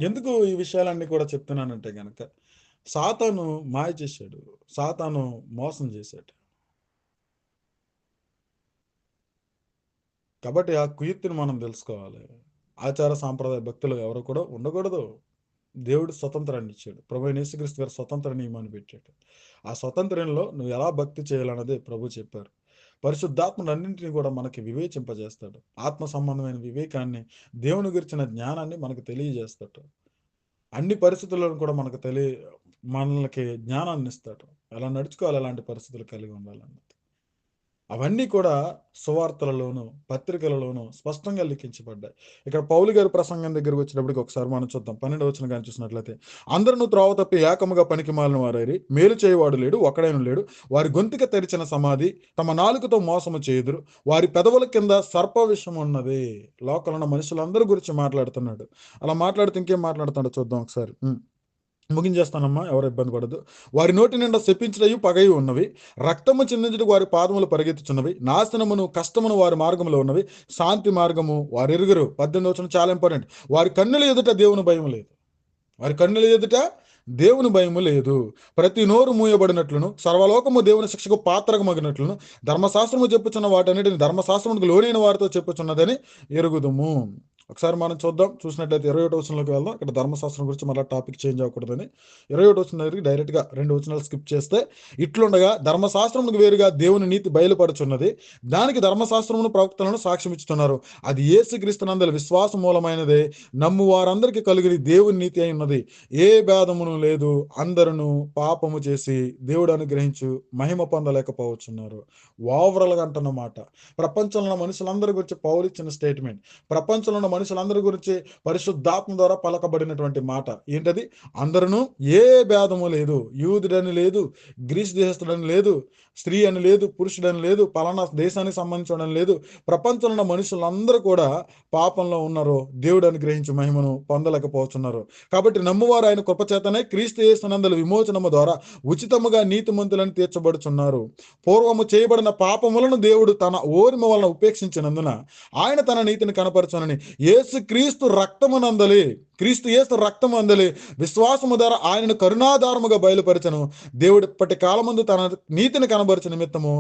ఎందుకు ఈ విషయాలన్నీ కూడా చెప్తున్నానంటే గనక సాతాను మాయ చేశాడు, సాతాను మోసం చేశాడు. కాబట్టి ఆ కుయుక్తిని మనం తెలుసుకోవాలి. ఆచార సాంప్రదాయ భక్తులు ఎవరు కూడా ఉండకూడదు. దేవుడు స్వతంత్రాన్ని ఇచ్చాడు. ప్రభు యేసుక్రీస్తు గారు స్వతంత్ర నియమాన్ని పెట్టాడు. ఆ స్వతంత్రంలో నువ్వు ఎలా భక్తి చేయాలన్నదే ప్రభు చెప్పారు. పరిశుద్ధాత్మను అన్నింటినీ కూడా మనకి వివేచింపజేస్తాడు. ఆత్మ సంబంధమైన వివేకాన్ని, దేవుని గురించిన జ్ఞానాన్ని మనకు తెలియజేస్తాడు. అన్ని పరిస్థితులను కూడా మనకి జ్ఞానాన్ని ఇస్తాడు. ఎలా నడుచుకోవాలి, ఎలాంటి పరిస్థితులు కలిగి ఉండాలన్నది. అవన్నీ కూడా సువార్తలలోను పత్రికలలోను స్పష్టంగా లిఖించబడ్డాయి. ఇక్కడ పౌలు గారి ప్రసంగం దగ్గరకు వచ్చినప్పటికి ఒకసారి మనం చూద్దాం. 12వ వచనం కానీ చూసినట్లయితే, అందరూ త్రోవ తప్పి ఏకముగా పనికి మాలిన వారైరి, మేలు చేయవాడు లేడు, ఒక్కడైనా లేడు. వారి గొంతుక తెరిచిన సమాధి, తమ నాలుకతో మోసము చేయుదురు. వారి పెదవుల కింద సర్ప విషం ఉన్నది. లోకల్ ఉన్న మనుషులందరి గురించి మాట్లాడుతున్నాడు. అలా మాట్లాడుతూ ఇంకేం మాట్లాడుతాడో చూద్దాం ఒకసారి. ముగించేస్తానమ్మా, ఎవరు ఇబ్బంది పడదు. వారి నోటి నిండా శపించడయు పగయు ఉన్నవి, రక్తము చిందించుటకు వారి పాదములు పరిగెత్తుచున్నవి, నాశనమును కష్టమును వారి మార్గంలో ఉన్నవి, శాంతి మార్గము వారు ఎరుగురు. 18వ వచనం చాలా ఇంపార్టెంట్. వారి కన్నుల ఎదుట దేవుని భయం లేదు. వారి కన్నుల ఎదుట దేవుని భయము లేదు. ప్రతి నోరు మూయబడినట్లును, సర్వలోకము దేవుని శిక్షకు పాత్రకు మగినట్లును, ధర్మశాస్త్రము చెప్పుచున్న వాటన్నిటిని ధర్మశాస్త్రముకు లోనైన వారితో చెప్పుచున్నదని ఎరుగుదుము. ఒకసారి మనం చూద్దాం. చూసినట్లయితే 21వ వచనంలోకి వెళ్దాం. ఇక్కడ ధర్మశాస్త్రం గురించి మళ్ళీ టాపిక్ చేంజ్ అవ్వకూడదని 21వ వచనం దగ్గరికి డైరెక్ట్గా 2 వచనాలు స్కిప్ చేస్తే, ఇట్లుండగా ధర్మశాస్త్రములకు వేరుగా దేవుని నీతి బయలుపడుచున్నది, దానికి ధర్మశాస్త్రమును ప్రవక్తలను సాక్ష్యం ఇస్తున్నారు. అది యేసుక్రీస్తునందలి విశ్వాస మూలమైనదే, నమ్ము వారందరికీ కలిగి దేవుని నీతి అయి ఉన్నది. ఏ భేదమును లేదు, అందరూ పాపము చేసి దేవుడు అనుగ్రహించు మహిమ పొందలేకపోవచ్చున్నారు. ఓవరాల్గా అంటున్నమాట. ప్రపంచంలో ఉన్న మనుషులందరి గురించి పౌలు ఇచ్చిన స్టేట్మెంట్. ప్రపంచంలో ఉన్న మనుషులందరి గురించి పరిశుద్ధాత్మ ద్వారా పలకబడినటువంటి మాట ఏంటది? అందరూ ఏ భేదము లేదు, యూదుడని లేదు, గ్రీస్ దేశస్తుడని లేదు, స్త్రీ అని లేదు, పురుషుడని లేదు, పలానా దేశానికి సంబంధించడం లేదు. ప్రపంచంలో ఉన్న మనుషులందరూ కూడా పాపంలో ఉన్నారు, దేవుడు అనుగ్రహించి మహిమను పొందలేకపోతున్నారు. కాబట్టి నమ్మువారు ఆయన కృపచేతనే క్రీస్తు యేసునందలి విమోచనము ద్వారా ఉచితముగా నీతిమంతులను తీర్చబడుచున్నారు. పూర్వము చేయబడిన పాపములను దేవుడు తన ఓరిమ వలన ఉపేక్షించినందున ఆయన తన నీతిని కనపరచునని యేసు రక్తము అందలి విశ్వాసము ద్వారా ఆయనను కరుణాధారముగా బయలుపరచను. దేవుడు ఇప్పటి కాలమందు తన నీతిని కనబరచు నిమిత్తము,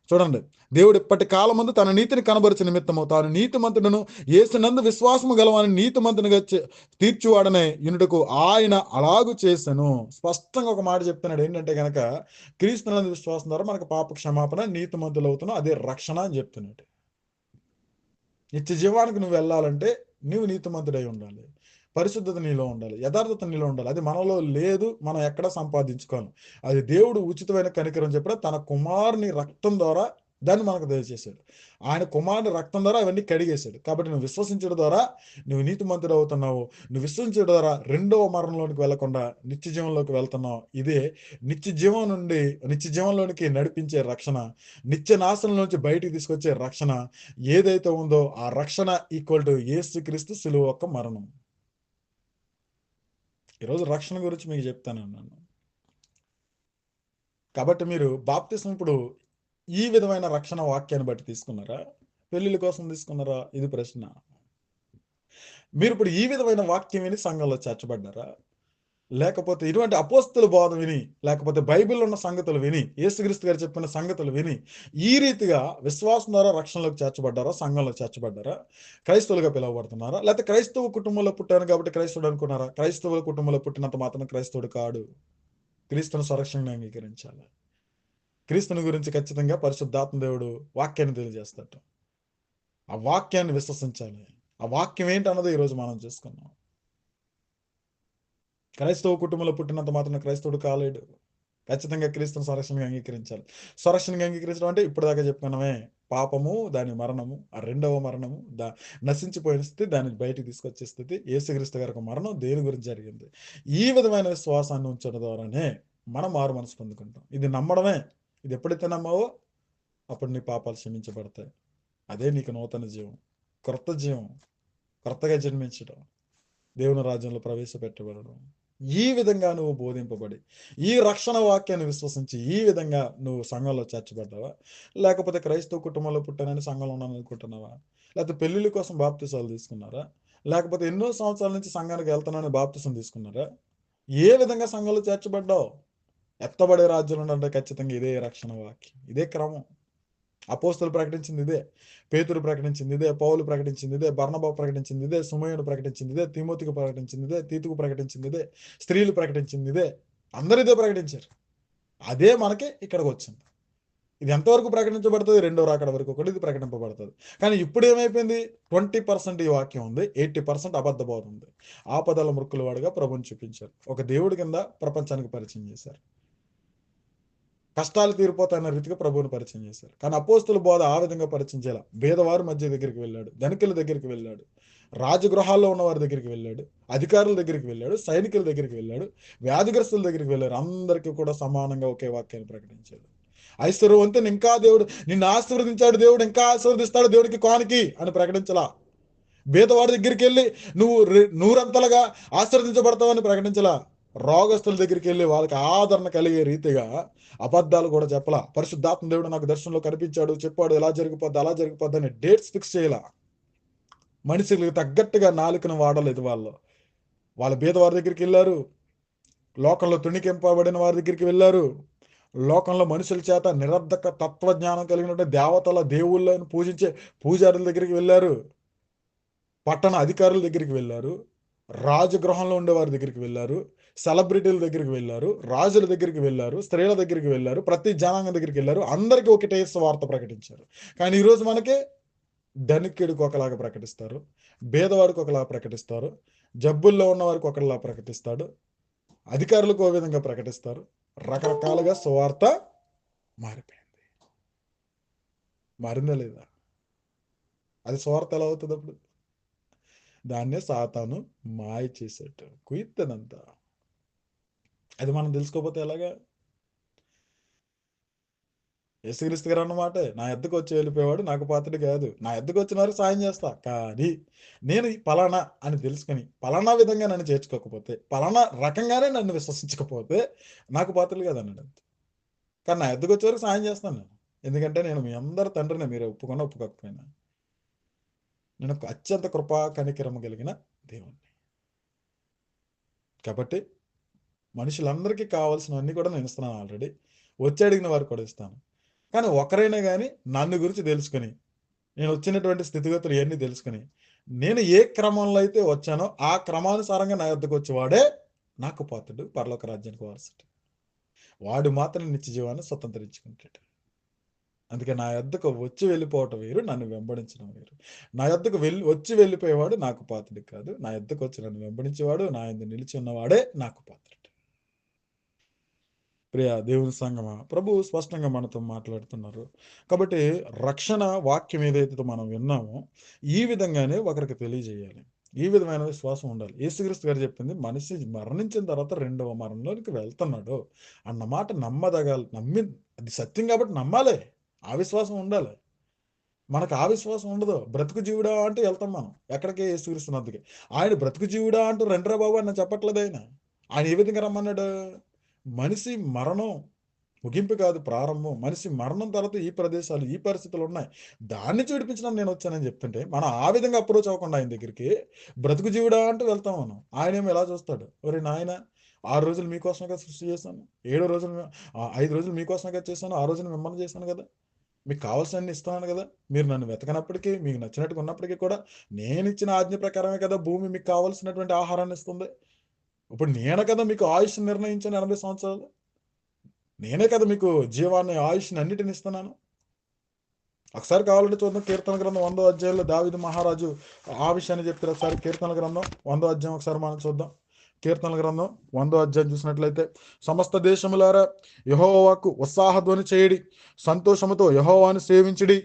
చూడండి, దేవుడు ఇప్పటి కాలమందు తన నీతిని కనబరచు నిమిత్తము తాను నీతిమంతుడును యేసునందు విశ్వాసము గలవాని నీతిమంతునిగా తీర్చువాడనే యునుటకు ఆయన అలాగు చేసెను. స్పష్టంగా ఒక మాట చెప్తున్నాడు. ఏంటంటే గనక క్రీస్తునందు విశ్వాసం ద్వారా మనకు పాప క్షమాపణ, నీతిమంతులు అవుతున్నాం, అదే రక్షణ అని చెప్తున్నాడు. నిత్య జీవానికి నువ్వు వెళ్ళాలంటే నువ్వు నీతిమంతుడై ఉండాలి. పరిశుద్ధత నీలో ఉండాలి, యథార్థత నీలో ఉండాలి. అది మనలో లేదు, మనం ఎక్కడ సంపాదించుకోవాలి. అది దేవుడు ఉచితమైన కనికరం చెప్పిన తన కుమారుని రక్తం ద్వారా దాన్ని మనకు దయచేశాడు. ఆయన కుమారుని రక్తం ద్వారా అవన్నీ కడిగేశాడు. కాబట్టి నువ్వు విశ్వసించడం ద్వారా నువ్వు నీతిమంతుడు అవుతున్నావు. నువ్వు విశ్వసించడం ద్వారా రెండవ మరణంలోనికి వెళ్లకుండా నిత్య జీవంలోకి వెళ్తున్నావు. ఇదే నిత్య జీవం నుండి నిత్య జీవంలోనికి నడిపించే రక్షణ, నిత్య నాశనం నుంచి బయటికి తీసుకొచ్చే రక్షణ ఏదైతే ఉందో ఆ రక్షణ ఈక్వల్ టు యేసుక్రీస్తు శిలువ యొక్క మరణం. ఈరోజు రక్షణ గురించి మీకు చెప్తానన్నాను. కాబట్టి మీరు బాప్తిస్మం ఇప్పుడు ఈ విధమైన రక్షణ వాక్యాన్ని బట్టి తీసుకున్నారా, పెళ్లిళ్ళ కోసం తీసుకున్నారా? ఇది ప్రశ్న. మీరు ఇప్పుడు ఈ విధమైన వాక్యం విని సంఘంలో చేర్చబడ్డారా, లేకపోతే ఇటువంటి అపోస్తుల బోధ విని, లేకపోతే బైబిల్లో ఉన్న సంగతులు విని, యేసుక్రీస్తు గారు చెప్పిన సంగతులు విని ఈ రీతిగా విశ్వాసం ద్వారా రక్షణలోకి చేర్చబడ్డారా, సంఘంలో చేర్చబడ్డారా, క్రైస్తవులుగా పిలువబడుతున్నారా, లేకపోతే క్రైస్తవ కుటుంబంలో పుట్టాను కాబట్టి క్రైస్తవుడు అనుకున్నారా? క్రైస్తవ కుటుంబంలో పుట్టినంత మాత్రం క్రైస్తవుడు కాడు. క్రీస్తును స్వరక్షణగా అంగీకరించాలి. క్రీస్తుని గురించి ఖచ్చితంగా పరిశుద్ధాత్మ దేవుడు వాక్యాన్ని తెలియజేస్తాడు. ఆ వాక్యాన్ని విశ్వసించాలి. ఆ వాక్యం ఏంటన్నది ఈరోజు మనం చూసుకున్నాం. క్రైస్తవ కుటుంబంలో పుట్టినంత మాత్రం క్రైస్తవుడు కాలేడు. ఖచ్చితంగా క్రీస్తుని స్వరక్షణగా అంగీకరించాలి. స్వరక్షణగా అంగీకరించడం అంటే ఇప్పుడు దాకా చెప్పుకున్నామే, పాపము, దాని మరణము, ఆ రెండవ మరణము, నశించిపోయిన స్థితి, దాన్ని బయటికి తీసుకొచ్చే స్థితి, యేసుక్రీస్తు గారి మరణం దేని గురించి జరిగింది. ఈ విధమైన విశ్వాసాన్ని ఉంచడం ద్వారానే మనం మారు మనసు పొందుకుంటాం. ఇది నమ్మడమే. ఇది ఎప్పుడైతే నమ్మావో అప్పుడు నీ పాపాలు క్షమించబడతాయి. అదే నీకు నూతన జీవం, క్రొత్త జీవం, క్రొత్తగా జన్మించడం, దేవుని రాజ్యంలో ప్రవేశపెట్టబడడం. ఈ విధంగా నువ్వు బోధింపబడి ఈ రక్షణ వాక్యాన్ని విశ్వసించి ఈ విధంగా నువ్వు సంఘంలో చేర్చబడ్డావా, లేకపోతే క్రైస్తవ కుటుంబంలో పుట్టానని సంఘంలో ఉన్నాను అనుకుంటున్నావా, లేకపోతే పెళ్లిళ్ళ కోసం బాప్తిసాలు తీసుకున్నారా, లేకపోతే ఎన్నో సంవత్సరాల నుంచి సంఘానికి వెళ్తానని బాప్తిసం తీసుకున్నారా? ఏ విధంగా సంఘంలో చేర్చబడ్డావు? ఎత్తబడే రాజ్యంలో అంటే ఖచ్చితంగా ఇదే రక్షణ వాక్యం, ఇదే క్రమం. అపోస్తులు ప్రకటించింది ఇదే, పేతురు ప్రకటించింది ఇదే, పౌలు ప్రకటించింది ఇదే, బర్నబా ప్రకటించింది ఇదే, సుమయోను ప్రకటించింది ఇదే, తిమోతికి ప్రకటించింది ఇదే, తీతుకు ప్రకటించింది ఇదే, స్త్రీలు ప్రకటించింది ఇదే, అందరూ ఇదే ప్రకటించారు. అదే మనకి ఇక్కడికి వచ్చింది. ఇది ఎంతవరకు ప్రకటించబడుతుంది? రెండో రాకడ వరకు కూడా ఇది ప్రకటింపబడుతుంది. కానీ ఇప్పుడు ఏమైపోయింది? 20% ఈ వాక్యం ఉంది, 80% అబద్ధ బోధ ఉంది. ఆపదల మృక్కుల వాడుగా ప్రభుని చూపించారు. ఒక దేవుడి కింద ప్రపంచానికి పరిచయం చేశారు. కష్టాలు తీరిపోతాయన్న రీతిగా ప్రభువుని పరిచయం చేశారు. కానీ అపోస్తుల బోధ ఆ విధంగా పరిచయం చేయాలి. భేదవారి మధ్య దగ్గరికి వెళ్ళాడు, ధనికుల దగ్గరికి వెళ్ళాడు, రాజగృహాల్లో ఉన్న వారి దగ్గరికి వెళ్ళాడు, అధికారుల దగ్గరికి వెళ్ళాడు, సైనికుల దగ్గరికి వెళ్ళాడు, వ్యాధిగ్రస్తుల దగ్గరికి వెళ్ళాడు. అందరికీ కూడా సమానంగా ఒకే వాక్యాన్ని ప్రకటించాడు. ఐశ్వర్యవంతుని ఇంకా దేవుడు నిన్ను ఆశీర్వదించాడు, దేవుడు ఇంకా ఆశీర్వదిస్తాడు, దేవుడికి కానికి అని ప్రకటించలా. భేదవాడి దగ్గరికి వెళ్ళి నువ్వు నూరంతలుగా ఆశీర్వదించబడతావని ప్రకటించలా. రోగస్తుల దగ్గరికి వెళ్ళి వాళ్ళకి ఆదరణ కలిగే రీతిగా అబద్ధాలు కూడా చెప్పలా. పరిశుద్ధాత్మ దేవుడు నాకు దర్శనంలో కనిపించాడు, చెప్పాడు, ఎలా జరిగిపోద్ది అలా జరిగిపోద్ది అని డేట్స్ ఫిక్స్ చేయాల. మనుషులకు తగ్గట్టుగా నాలుకను వాడలేదు. వాళ్ళ భేదవారి దగ్గరికి వెళ్ళారు, లోకంలో తుణికింపబడిన వారి దగ్గరికి వెళ్ళారు, లోకంలో మనుషుల చేత నిరర్ధక తత్వజ్ఞానం కలిగినట్టు దేవతల దేవుళ్ళని పూజించే పూజారుల దగ్గరికి వెళ్ళారు, పట్టణ అధికారుల దగ్గరికి వెళ్ళారు, రాజగృహంలో ఉండే వారి దగ్గరికి వెళ్ళారు, సెలబ్రిటీల దగ్గరికి వెళ్ళారు, రాజుల దగ్గరికి వెళ్ళారు, స్త్రీల దగ్గరికి వెళ్ళారు, ప్రతి జనాంగం దగ్గరికి వెళ్ళారు. అందరికీ ఒకటే వార్త ప్రకటించారు. కానీ ఈరోజు మనకి ధనికుడికి ఒకలాగా ప్రకటిస్తారు, భేదవాడికి ఒకలాగా ప్రకటిస్తారు, జబ్బుల్లో ఉన్న వారికి ఒకలా ప్రకటిస్తాడు, అధికారులకు ఓ విధంగా ప్రకటిస్తారు. రకరకాలుగా సువార్త మారిపోయింది. మారిందా లేదా? అది సువార్త ఎలా అవుతుంది అప్పుడు? దాన్నే సాతాను మాయ చేసేట్టు కుయిత్తనంతా. అది మనం తెలుసుకోకపోతే ఎలాగా? యేసుక్రీస్తు గారు అన్నమాట, నా ఎద్దకు వచ్చి వెళ్ళిపోయేవాడు నాకు పాత్రుడు కాదు. నా ఎద్దకు వచ్చిన వారికి సాయం చేస్తా, కానీ నేను పలానా అని తెలుసుకుని పలానా విధంగా నన్ను చేర్చుకోకపోతే, పలానా రకంగానే నన్ను విశ్వసించకపోతే నాకు పాత్రలు కాదు అన్నాడు. కానీ నా ఎద్దకు వచ్చే వరకు సాయం చేస్తాను నేను. ఎందుకంటే నేను మీ అందరి తండ్రిని, మీరు ఒప్పుకున్నా ఒప్పుకోకపోయినా నేను అత్యంత కృపా కనికరమ కలిగిన దేవుణ్ణి. కాబట్టి మనుషులందరికీ కావాల్సినవన్నీ కూడా నేను ఇస్తున్నాను. ఆల్రెడీ వచ్చి అడిగిన వారికి కూడా ఇస్తాను. కానీ ఒకరైనా కానీ నన్ను గురించి తెలుసుకుని, నేను వచ్చినటువంటి స్థితిగతులు ఇవన్నీ తెలుసుకుని, నేను ఏ క్రమంలో అయితే వచ్చానో ఆ క్రమానుసారంగా నా యొద్దకు వచ్చేవాడే నాకు పాత్రుడు, పరలోక రాజ్యానికి వారసుడు. వాడు మాత్రం నిత్య జీవాన్ని స్వతంత్రించుకుంటాడు. అందుకే నా యొద్దకు వచ్చి వెళ్ళిపోవటం వేరు, నన్ను వెంబడించడం వేరు. నా యొద్దకు వచ్చి వెళ్ళిపోయేవాడు నాకు పాత్రుడు కాదు. నా యొద్దకు వచ్చి నన్ను వెంబడించేవాడు, నా యందు నిలిచి ఉన్నవాడే నాకు పాత్రుడు. ప్రియ దేవుని సంగమా, ప్రభువు స్పష్టంగా మనతో మాట్లాడుతున్నారు. కాబట్టి రక్షణ వాక్యం ఏదైతే మనం విన్నామో ఈ విధంగానే ఒకరికి తెలియజేయాలి. ఈ విధమైన విశ్వాసం ఉండాలి. యేసుక్రీస్తు గారు చెప్పింది, మనిషి మరణించిన తర్వాత రెండవ మరణంలోనికి వెళ్తున్నాడు అన్న మాట నమ్మి అది సత్యం కాబట్టి నమ్మాలి. ఆ విశ్వాసం ఉండాలి. మనకు ఆ విశ్వాసం ఉండదు. బ్రతుకు జీవుడా అంటే వెళ్తాం మనం ఎక్కడికి? యేసుక్రీస్తు వద్దకి. ఆయన బ్రతుకు జీవుడా అంటూ రండిరా బాబు అని చెప్పట్లేదు. ఆయన ఏ విధంగా రమ్మన్నాడు? మనిషి మరణం ముగింపు కాదు, ప్రారంభం. మనిషి మరణం తర్వాత ఈ ప్రదేశాలు, ఈ పరిస్థితులు ఉన్నాయి, దాన్ని చూడిపించడానికి నేను వచ్చానని చెప్తుంటే మనం ఆ విధంగా అప్రోచ్ అవ్వకుండా ఆయన దగ్గరికి బ్రతుకు జీవుడా అంటూ వెళ్తాం మనం. ఆయనేమో ఎలా చూస్తాడు? ఒరే నాయన, 6 రోజులు మీకోసంగా సృష్టి చేశాను, 7 రోజులు 5 రోజులు మీకోసంగా చేశాను, 6 రోజులు మిమ్మల్ని చేశాను కదా, మీకు కావాల్సినన్ని ఇస్తున్నాను కదా, మీరు నన్ను వెతకనప్పటికీ, మీకు నచ్చినట్టుగా ఉన్నప్పటికీ కూడా నేను ఇచ్చిన ఆజ్ఞ ప్రకారమే కదా భూమి మీకు కావాల్సినటువంటి ఆహారాన్ని ఇస్తుంది. ఇప్పుడు నేనే కదా మీకు ఆయుష్ నిర్ణయించాను 80 సంవత్సరాలు. నేనే కదా మీకు జీవాన్ని, ఆయుష్ని అన్నిటిని ఇస్తున్నాను. ఒకసారి కావాలంటే చూద్దాం. కీర్తన గ్రంథం 100వ అధ్యాయంలో దావీదు మహారాజు ఆ విషయాన్ని చెప్తారు. ఒకసారి కీర్తన గ్రంథం 100వ అధ్యాయం ఒకసారి మనం చూద్దాం. కీర్తనల గ్రంథం 100వ అధ్యాయం చూసినట్లయితే, సమస్త దేశములారా యెహోవాకు ఉత్సాహధ్వని చేయడి, సంతోషముతో యెహోవాను సేవించుడి,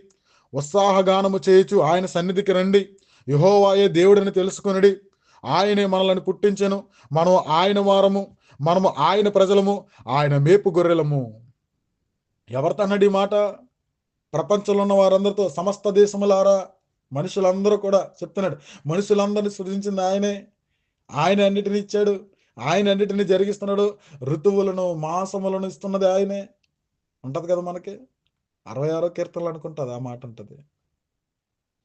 ఉత్సాహగానము చేయుచు ఆయన సన్నిధికి రండి, యెహోవాయే దేవుడని తెలుసుకొనుడి, ఆయనే మనల్ని పుట్టించెను, మనం ఆయన వారము, మనము ఆయన ప్రజలము, ఆయన మేపు గొర్రెలము. ఎవరితో అన్నాడు ఈ మాట? ప్రపంచంలో ఉన్న వారందరితో, సమస్త దేశములారా, మనుషులందరూ కూడా చెప్తున్నాడు. మనుషులందరినీ సృజించింది ఆయనే. ఆయన అన్నిటిని ఇచ్చాడు, ఆయన అన్నిటిని జరిగిస్తున్నాడు. ఋతువులను, మాసములను ఇస్తున్నది ఆయనే. ఉంటది కదా మనకి 66వ కీర్తనలు అనుకుంటుంది ఆ మాట ఉంటుంది.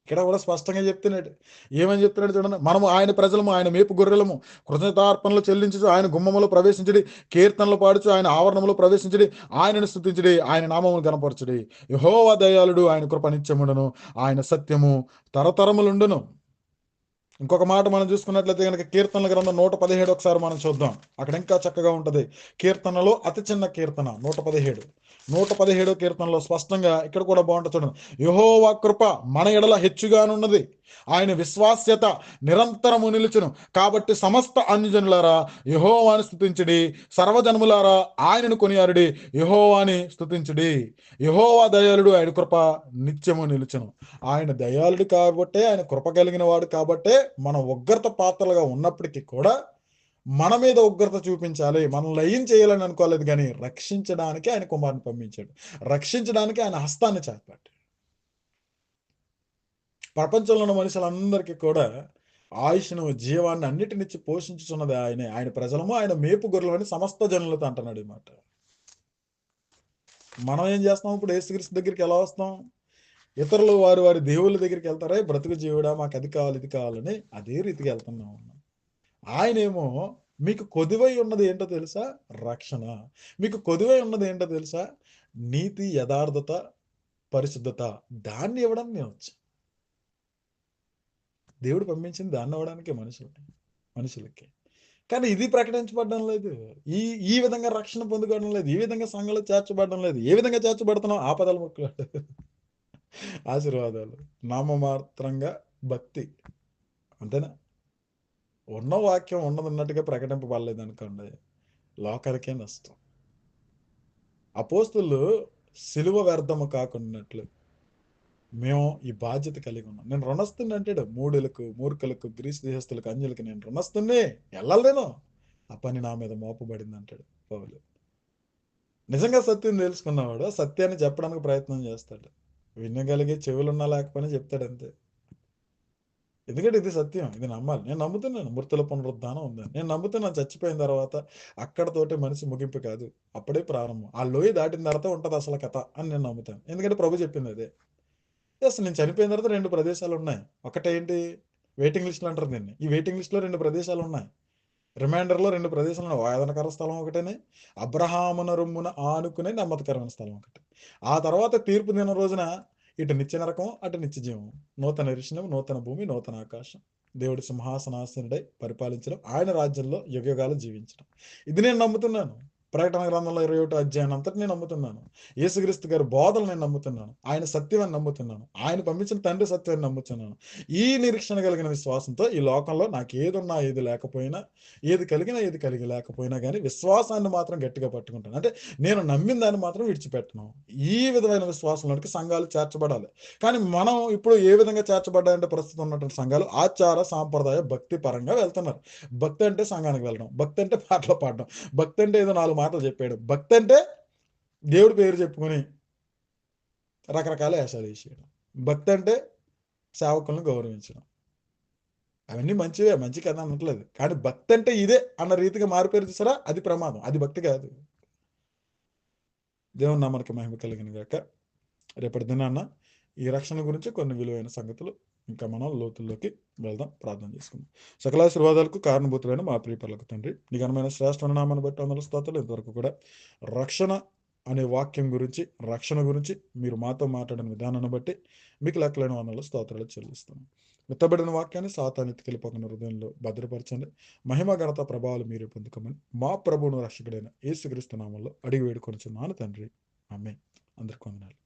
ఇక్కడ కూడా స్పష్టంగా చెప్తున్నాడు. ఏమని చెప్తున్నాడు చూడండి. మనము ఆయన ప్రజలము, ఆయన మేపు గొర్రెలము, కృతజ్ఞతార్పణలు చెల్లించుచు ఆయన గుమ్మములో ప్రవేశించడి, కీర్తనలు పాడుచు ఆయన ఆవరణములో ప్రవేశించడి, ఆయనను స్తుతించడి, ఆయన నామమును గణపరచుడి. యెహోవా దయాళుడు, ఆయన కృప నిత్యముండును, ఆయన సత్యము తరతరములుండును. ఇంకొక మాట మనం చూసుకున్నట్లయితే కనుక కీర్తనల గ్రంథం 117 ఒకసారి మనం చూద్దాం. అక్కడ ఇంకా చక్కగా ఉంటది. కీర్తనలో అతి చిన్న కీర్తన 117వ కీర్తనలో స్పష్టంగా ఇక్కడ కూడా బాగుంటుంది చూడండి. యెహోవా కృప మన ఎడల హెచ్చుగానున్నది, ఆయన విశ్వాస్యత నిరంతరము నిలుచును, కాబట్టి సమస్త అన్యజనులారా యెహోవాని స్తుతించుడి, సర్వజనములారా ఆయనను కొనియాడుడి, యెహోవాని స్తుతించుడి. యెహోవా దయాళుడు, ఆయన కృప నిత్యము నిలుచును. ఆయన దయాళుడు కాబట్టే, ఆయన కృప కలిగిన వాడు కాబట్టే మనం ఉగ్రత పాత్రలుగా ఉన్నప్పటికీ కూడా మన మీద ఉగ్రత చూపించాలి, మనం లయం చేయాలని అనుకోలేదు, కానీ రక్షించడానికి ఆయన కుమారుని పంపించాడు, రక్షించడానికి ఆయన హస్తాన్ని చాపాడు. ప్రపంచంలో ఉన్న మనుషులందరికీ కూడా ఆయుష్ను, జీవాన్ని అన్నిటినిచ్చి పోషించుతున్నది ఆయనే. ఆయన ప్రజలము, ఆయన మేపు గొర్రెలని సమస్త జనులతో అంటున్నాడు ఈ మాట. మనం ఏం చేస్తాం? ఇప్పుడు యేసుక్రీస్తు దగ్గరికి ఎలా వస్తాం? ఇతరులు వారి వారి దేవుళ్ళ దగ్గరికి వెళ్తారే, బ్రతుకు జీవుడా మాకు అది కావాలి ఇది కావాలని, అదే రీతికి వెళ్తున్నాం. ఆయనేమో మీకు కొదువై ఉన్నది ఏంటో తెలుసా? రక్షణ. మీకు కొదువై ఉన్నది ఏంటో తెలుసా? నీతి, యథార్థత, పరిశుద్ధత. దాన్ని ఇవ్వడానికి నేను వచ్చాను. దేవుడు పంపించింది దాన్ని ఇవ్వడానికి మనుషులకి. కానీ ఇది ప్రకటించబడడం లేదు. ఈ ఈ విధంగా రక్షణ పొందుకోవడం లేదు. ఈ విధంగా సంఘంలో చేర్చబడడం లేదు. ఏ విధంగా చేర్చబడుతున్నాం? ఆపదల ముక్కలు, ఆశీర్వాదాలు, నామమాత్రంగా భక్తి. అంతేనా? ఉన్న వాక్యం ఉన్నదన్నట్టుగా ప్రకటింపబడలేదు అనుకోండి, లోకానికే నష్టం. అపోస్తులు సిలువ వ్యర్థము కాకున్నట్లు మేము ఈ బాధ్యత కలిగి ఉన్నాం. నేను రుణస్తుని అంటాడు. మూడులకు, మూర్ఖులకు, గ్రీసు దేశస్తులకు, అన్యులకు నేను రుణస్తుని, వెళ్ళలేను, ఆ పని నా మీద మోపబడింది అంటాడు పౌలు. నిజంగా సత్యం తెలుసుకున్నవాడు సత్యాన్ని చెప్పడానికి ప్రయత్నం చేస్తాడు. వినగలిగే చెవులున్నా లేకపోయినా చెప్తాడు అంతే. ఎందుకంటే ఇది సత్యం, ఇది నమ్మాలి. నేను నమ్ముతున్నాను మృతుల పునరుద్ధానం ఉందని. నేను నమ్ముతున్నాను చచ్చిపోయిన తర్వాత అక్కడతోటి మనిషి ముగింపు కాదు, అప్పుడే ప్రారంభం. ఆ లోయ దాటిన తర్వాత ఉంటుంది అసలు కథ అని నేను నమ్ముతాను. ఎందుకంటే ప్రభు చెప్పింది అదే. ఎస్, నేను చనిపోయిన తర్వాత 2 ప్రదేశాలు ఉన్నాయి. ఒకటేంటి? వెయిటింగ్ లిస్టులు అంటారు దీన్ని. ఈ వెయిటింగ్ లిస్టులో 2 ప్రదేశాలు ఉన్నాయి. రిమైండర్లో 2 ప్రదేశాలు ఉన్నాయి. ఆయాదనకర స్థలం ఒకటేనే, అబ్రహామున రొమ్మున ఆనుకునే నెమ్మదికరమైన స్థలం ఒకటి. ఆ తర్వాత తీర్పు దిన రోజున ఇటు నిత్య నరకం, అటు నిత్య జీవం, నూతన రిషణం, నూతన భూమి, నూతన ఆకాశం, దేవుడి సింహాసనాసనుడై పరిపాలించడం, ఆయన రాజ్యంలో యుగయుగాలు జీవించడం. ఇది నేను నమ్ముతున్నాను. ప్రకటన గ్రంథంలో 21 అధ్యాయం అంతటి నేను నమ్ముతున్నాను. యేసుక్రీస్తు గారి బోధలు నేను నమ్ముతున్నాను. ఆయన సత్యం అని నమ్ముతున్నాను. ఆయన పంపించిన తండ్రి సత్యాన్ని నమ్ముతున్నాను. ఈ నిరీక్షణ కలిగిన విశ్వాసంతో ఈ లోకంలో నాకు ఏదున్నా ఏది లేకపోయినా, ఏది కలిగినా ఏది కలిగి లేకపోయినా కానీ విశ్వాసాన్ని మాత్రం గట్టిగా పట్టుకుంటాను. అంటే నేను నమ్మిన దాన్ని మాత్రం విడిచిపెట్టను. ఈ విధమైన విశ్వాసంలోకి సంఘాలు చేర్చబడాలి. కానీ మనం ఇప్పుడు ఏ విధంగా చేర్చబడ్డాయంటే ప్రస్తుతం ఉన్నటువంటి సంఘాలు ఆచార సాంప్రదాయ భక్తి పరంగా వెళ్తున్నారు. భక్తి అంటే సంఘానికి వెళ్ళడం, భక్తి అంటే పాటలు పాడడం, భక్తి అంటే ఏదో 4 మాటలు చెప్పాడు, భక్తి అంటే దేవుడి పేరు చెప్పుకొని రకరకాల వేషాలు వేసేయడం, భక్తి అంటే సేవకులను గౌరవించడం. అవన్నీ మంచివే, మంచి కదా అనట్లేదు. కానీ భక్తి అంటే ఇదే అన్న రీతిగా మారిపోయారు చూసారా, అది ప్రమాదం, అది భక్తి కాదు. దేవుని నామానికి మహిమ కలిగిన గాక. రేపటి దినాన్న ఈ రక్షణ గురించి కొన్ని విలువైన సంగతులు ఇంకా మనం లోతుల్లోకి వెళ్దాం, ప్రార్థన చేసుకుందాం. సకలాశీర్వాదాలకు కారణభూతులైన మా ప్రియ పరలోక తండ్రి, నీ ఘనమైన శ్రేష్ఠమైన నామాన్ని బట్టి వందల స్తోత్రాలు. ఇంతవరకు కూడా రక్షణ అనే వాక్యం గురించి, రక్షణ గురించి మీరు మాతో మాట్లాడిన విధానాన్ని బట్టి మీకు లెక్కలేని వందల స్తోత్రాలు చెల్లిస్తాను. విత్తబడిన వాక్యాన్ని సాతాను ఎత్తుకెళ్ళిపోతున్న హృదయంలో భద్రపరచండి. మహిమ ఘనత ప్రభావాలు మీరే పొందుకోమని మా ప్రభువును రక్షకుడైన యేసుక్రీస్తు నామములో అడిగి వేడుకొనుచున్నాను తండ్రి. ఆమేన్. అందరికీ వందనాలు.